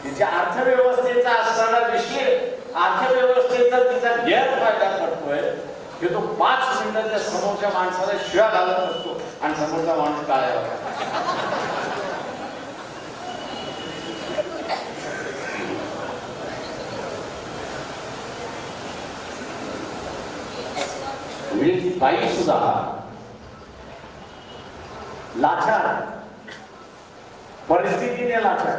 तिच्या अर्थव्यवस्थेचा असताना विषय अर्थव्यवस्थेचा तिचा गैरफायदा करतोय, की तो 5 मिनिटाच्या समोरच्या माणसाला शिव्या घालत असतो आणि समोरचा माणूस काय बाई सुद्धा लाचार, परिस्थितीने लाचार,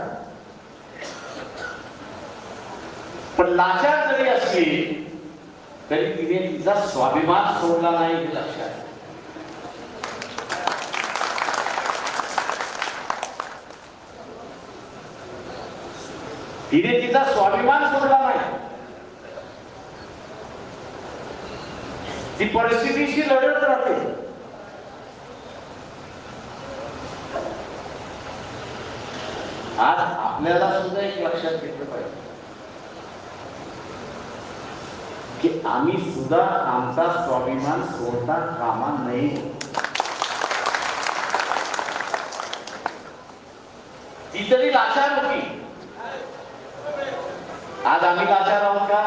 पण लाचार जरी असली तरी तिने तिचा स्वाभिमान सोडला नाही हे लक्षात. तिने तिचा स्वाभिमान सोडला नाही. ती परिस्थितीशी लढत राहते. आज आपल्याला सुद्धा एक लक्षात घेतलं पाहिजे की आम्ही सुद्धा आमचा स्वाभिमान सोडता कामा नये. ती तरी लाचार होती, आज आम्ही लाचार आहोत का?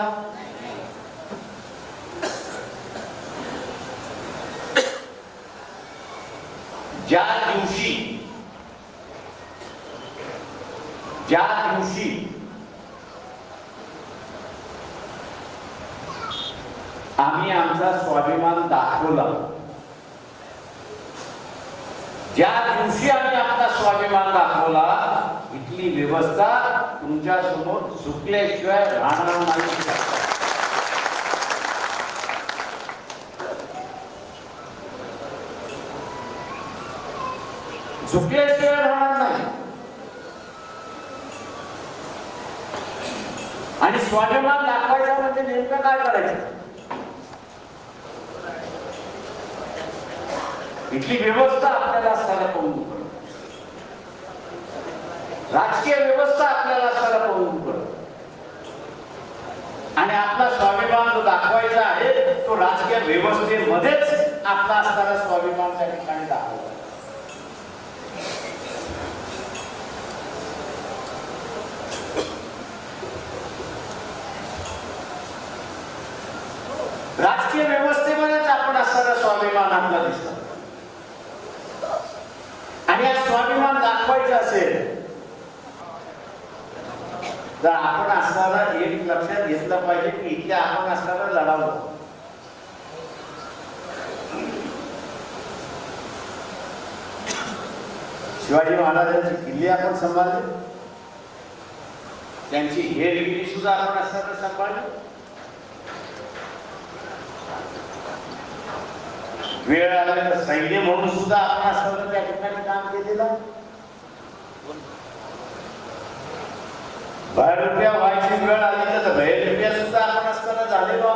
ज्या दिवशी आम्ही आमचा स्वाभिमान दाखवला, ज्या दिवशी आम्ही आपला स्वाभिमान दाखवला, इथली व्यवस्था तुमच्या समोर झुकल्याशिवाय राहणार नाही. झुकल्याशिवाय राहणार नाही. आणि स्वाभिमान दाखवायचा म्हणजे नेमकं काय करायचं? इथली व्यवस्था आपल्याला सारा पाहून पडत, राजकीय व्यवस्था आपल्याला सारा पाहून पडत, आणि आपला स्वाभिमान जो दाखवायचा आहे तो राजकीय व्यवस्थेमध्येच आपला असणारा स्वाभिमान त्या ठिकाणी दाखवला. राजकीय व्यवस्थेमध्येच आपण असणारा स्वाभिमान आपला दिसतो. आणि हा स्वाभिमान दाखवायचा असेल तर आपण असणारा एक लक्षात घेतलं पाहिजे की इथे आपण असणारा लढावं. शिवाजी महाराजांची किल्ले आपण सांभाळले, त्यांची हेरगिरी सुद्धा आपण असणारा सांभाळली. वेळ आला तर सैन्य म्हणून सुद्धा आपण असताना त्या ठिकाणी काम केलेलं. भयरुपया व्हायची वेळ आली तर भयरुपया सुद्धा आपण असताना झालेलो.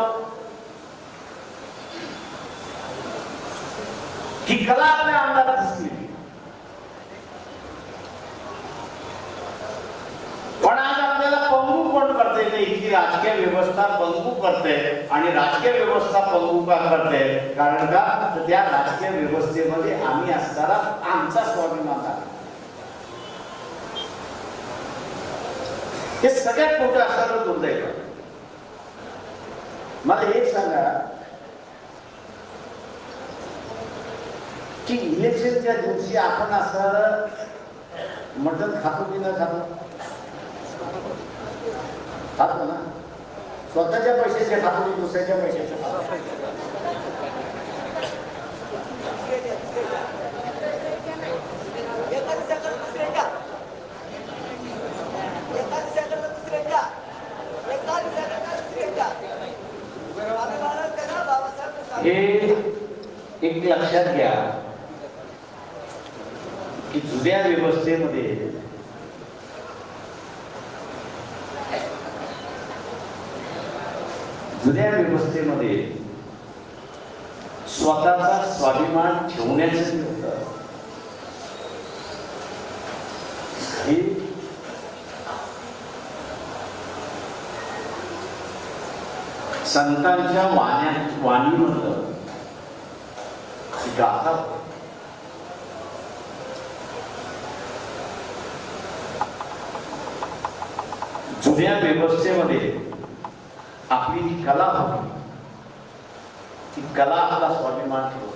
ही कला आपल्या अंगात दिसली. पण आज आपल्याला पंगू कोण करते? इथली राजकीय व्यवस्था पंगू करते. आणि राजकीय व्यवस्था पंगू का करते? कारण का तर त्या राजकीय व्यवस्थेमध्ये आम्ही असणारा आमचा स्वाभिमान आहे. हे सगळ्यात मोठं असणारं दुर्दैव. मला एक सांगा की इलेक्शनच्या दिवशी आपण असणारं मटण खातो की न खातो? खातो ना. स्वतःच्या पैशाचे खातो की दुसऱ्याच्या पैशाचे खातो? हे एक लक्षात घ्या की जुन्या व्यवस्थेमध्ये स्वतःचा स्वाभिमान ठेवण्याचं होतं. संतांच्या वाणीमधलं गाथा जुन्या व्यवस्थेमध्ये आपली जी कला होती ती कला आपला स्वाभिमान ठेवतो.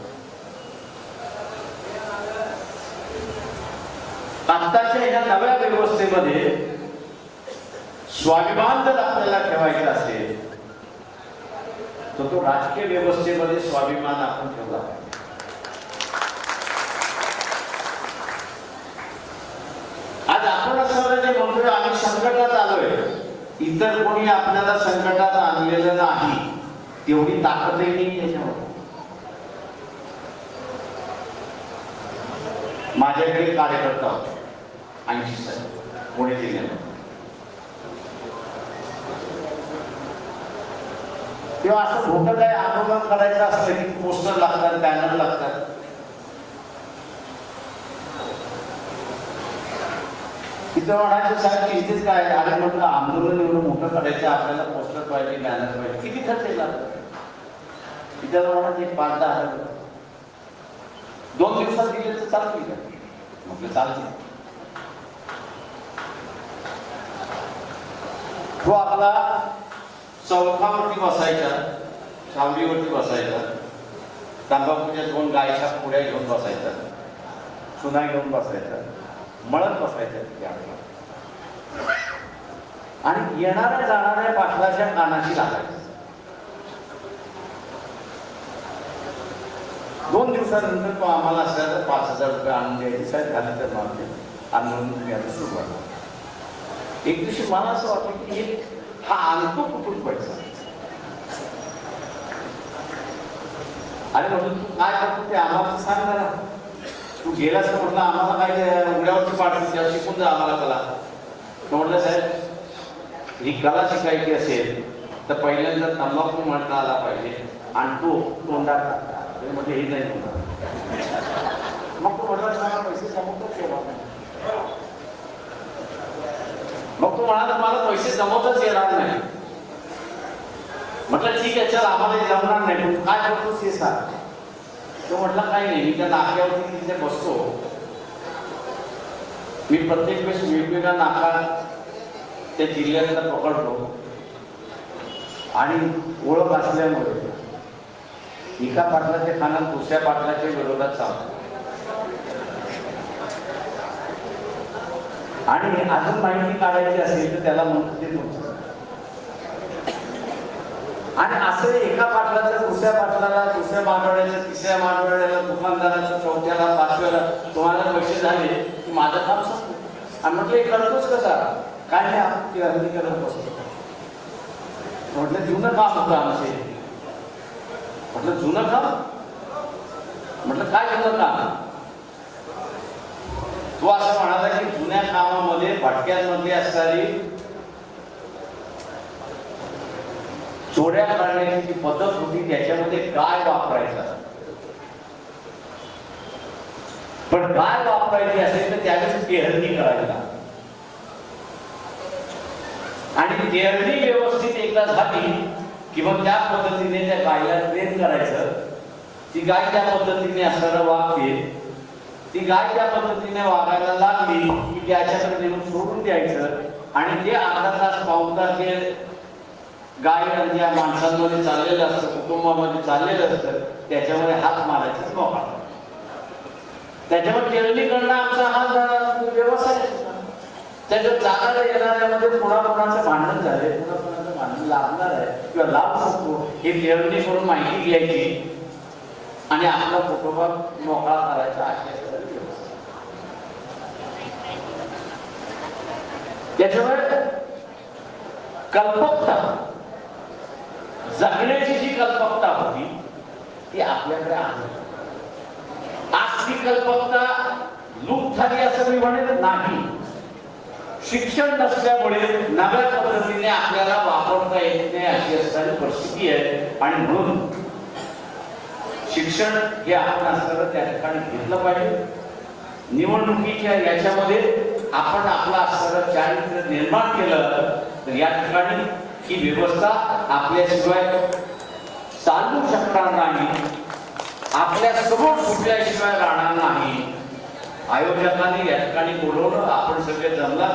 आत्ताच्या या नव्या व्यवस्थेमध्ये स्वाभिमान जर आपल्याला ठेवायचा असेल तर तो राजकीय व्यवस्थेमध्ये स्वाभिमान आपण ठेवला पाहिजे. आज आपण असं जे म्हणतोय आम्ही संकटात आलोय, इतर कोणी आपल्याला संकटात आणलेलं नाही तेवढी ताकदही नाही त्याच्यामध्ये. माझ्याकडे कार्यकर्ता होते 80 साली पुणे जिल्ह्यात. तेव्हा असं मोठं काय आंदोलन करायचं असलं की पोस्टर लागतात, बॅनर लागतात. तिथं म्हणायचं साहेब इथेच काय अरे म्हटलं आंदोलन एवढं मोठं करायचं आपल्याला पोस्टर पाहिजे, बॅनर पाहिजे, किती खर्च येईल? तिथं म्हणायचं 5-10 हजार 2 दिवसात दिले तर चालतील का? म्हटलं चालतील. तो आपला चौकावरती बसायचा, सावलीवरती बसायचा, तंबाखूच्या 2 गायच्या पुड्या घेऊन बसायचा, चुना घेऊन बसायचा, मळत बसायचा तिथे आपला आणि येणाऱ्या जाणाऱ्या पाटलाच्या कानाशी लागायचं. 2 दिवसानंतर तो आम्हाला असल्याचं 5,000 रुपये आणून द्यायचे. साहेब झाले तर मागते आंदोलन तुम्ही आता सुरुवात. एक दिवशी मला असं वाटलं की हा आणतो कुठून पैसा? अरे म्हटलं तू काय करतो ते आम्हाला सांग ना. तू गेलास तर म्हटलं आम्हाला काय उड्यावरची पाठवून शिकून जा आम्हाला कला. म्हटलं साहेब ही कला शिकायची असेल तर पहिल्यांदा तंबाखू म्हणता आला पाहिजे आणि तो तोंडात मध्ये हे नाही होणार. मग तो म्हटला मला पैसे जमवतच येणार नाही. मग तो म्हणाला मला पैसे जमवतच येणार नाही. म्हटलं ठीक आहे चल आम्हाला जमणार नाही, तू काय करतोस हे सांग. तो म्हटला काही नाही, मी त्या नाक्यावरती तिथे बसतो, मी प्रत्येक वेळेस वेगवेगळा नाका त्या जिल्ह्यातला पकडतो आणि ओळख असल्यामुळे एका पाटलाच्या खानात दुसऱ्या पाटलाच्या विरोधात चालतो आणि अजून माहिती काढायची असेल तर त्याला म्हणतो ते तुमचं. आणि असं एका पाटलाचं दुसऱ्या पाटलाला, दुसऱ्या मांडवड्याला, तिसऱ्या मांडवड्याला, दुकानदाराच्या, चौथ्याला, 5व्याला तुम्हाला पैसे झाले की माझं काम संपलं. आणि म्हटलं हे करतोच कसा? काय नाही आपण ती अर्धी करत बसतो. म्हटलं जुनं काम होतं आमचे. म्हटलं जुनं काम? म्हटलं काय जुनं काम? तो असं म्हणाला की जुन्या कामामध्ये भटक्यांमध्ये असणारी चोऱ्या करण्याची जी पद्धत होती त्याच्यामध्ये गाय वापरायचा. पण गाय वापरायची असेल तर त्यावेळेस टेहळणी करायला आणि टेहळणी व्यवस्थित एकदा झाली की मग त्या पद्धतीने त्या गायला ट्रेन करायचं. ती गाय त्या पद्धतीने असणारा वागते, ती गाय त्या पद्धतीने वागायला लागली की त्याच्याकडे नेऊन सोडून द्यायचं आणि ते अर्धा तास पाऊण तास ते गाय ज्या माणसांमध्ये चाललेलं असतं, कुटुंबामध्ये चाललेलं असतं त्याच्यामध्ये हात मारायचं मोकळा. त्याच्यामुळे टेहळणी करणं आमचा हा व्यवसाय. त्याच्यात जाणाऱ्या येणाऱ्यामध्ये कुणाकुणाचं भांडण झालंय, कुणाकुणाचं भांडण लागणार आहे किंवा लावू शकतो हे टेहळणी करून माहिती घ्यायची आणि आपला कुटुंब मोकळा करायचा अशा त्याच्यामुळे कल्पकता, जगण्याची जी कल्पकता होती ती आपल्याकडे आहे. आज ती कल्पकता लूप झाली असं मी म्हणेल नाही. शिक्षण नसल्यामुळे नव्या पद्धतीने आपल्याला वापरता येत नाही अशी असणारी परिस्थिती आहे. आणि म्हणून शिक्षण हे आपण असताना त्या ठिकाणी घेतलं पाहिजे. निवडणुकीच्या याच्यामध्ये आपण आपला असणारं चारित्र्य निर्माण केलं तर या ठिकाणी ही व्यवस्था आपल्याशिवाय चालू शकणार नाही, आपल्या समोर सुटल्याशिवाय राहणार नाही. आयोजकांनी या ठिकाणी बोलवलं, आपण सगळे जमला.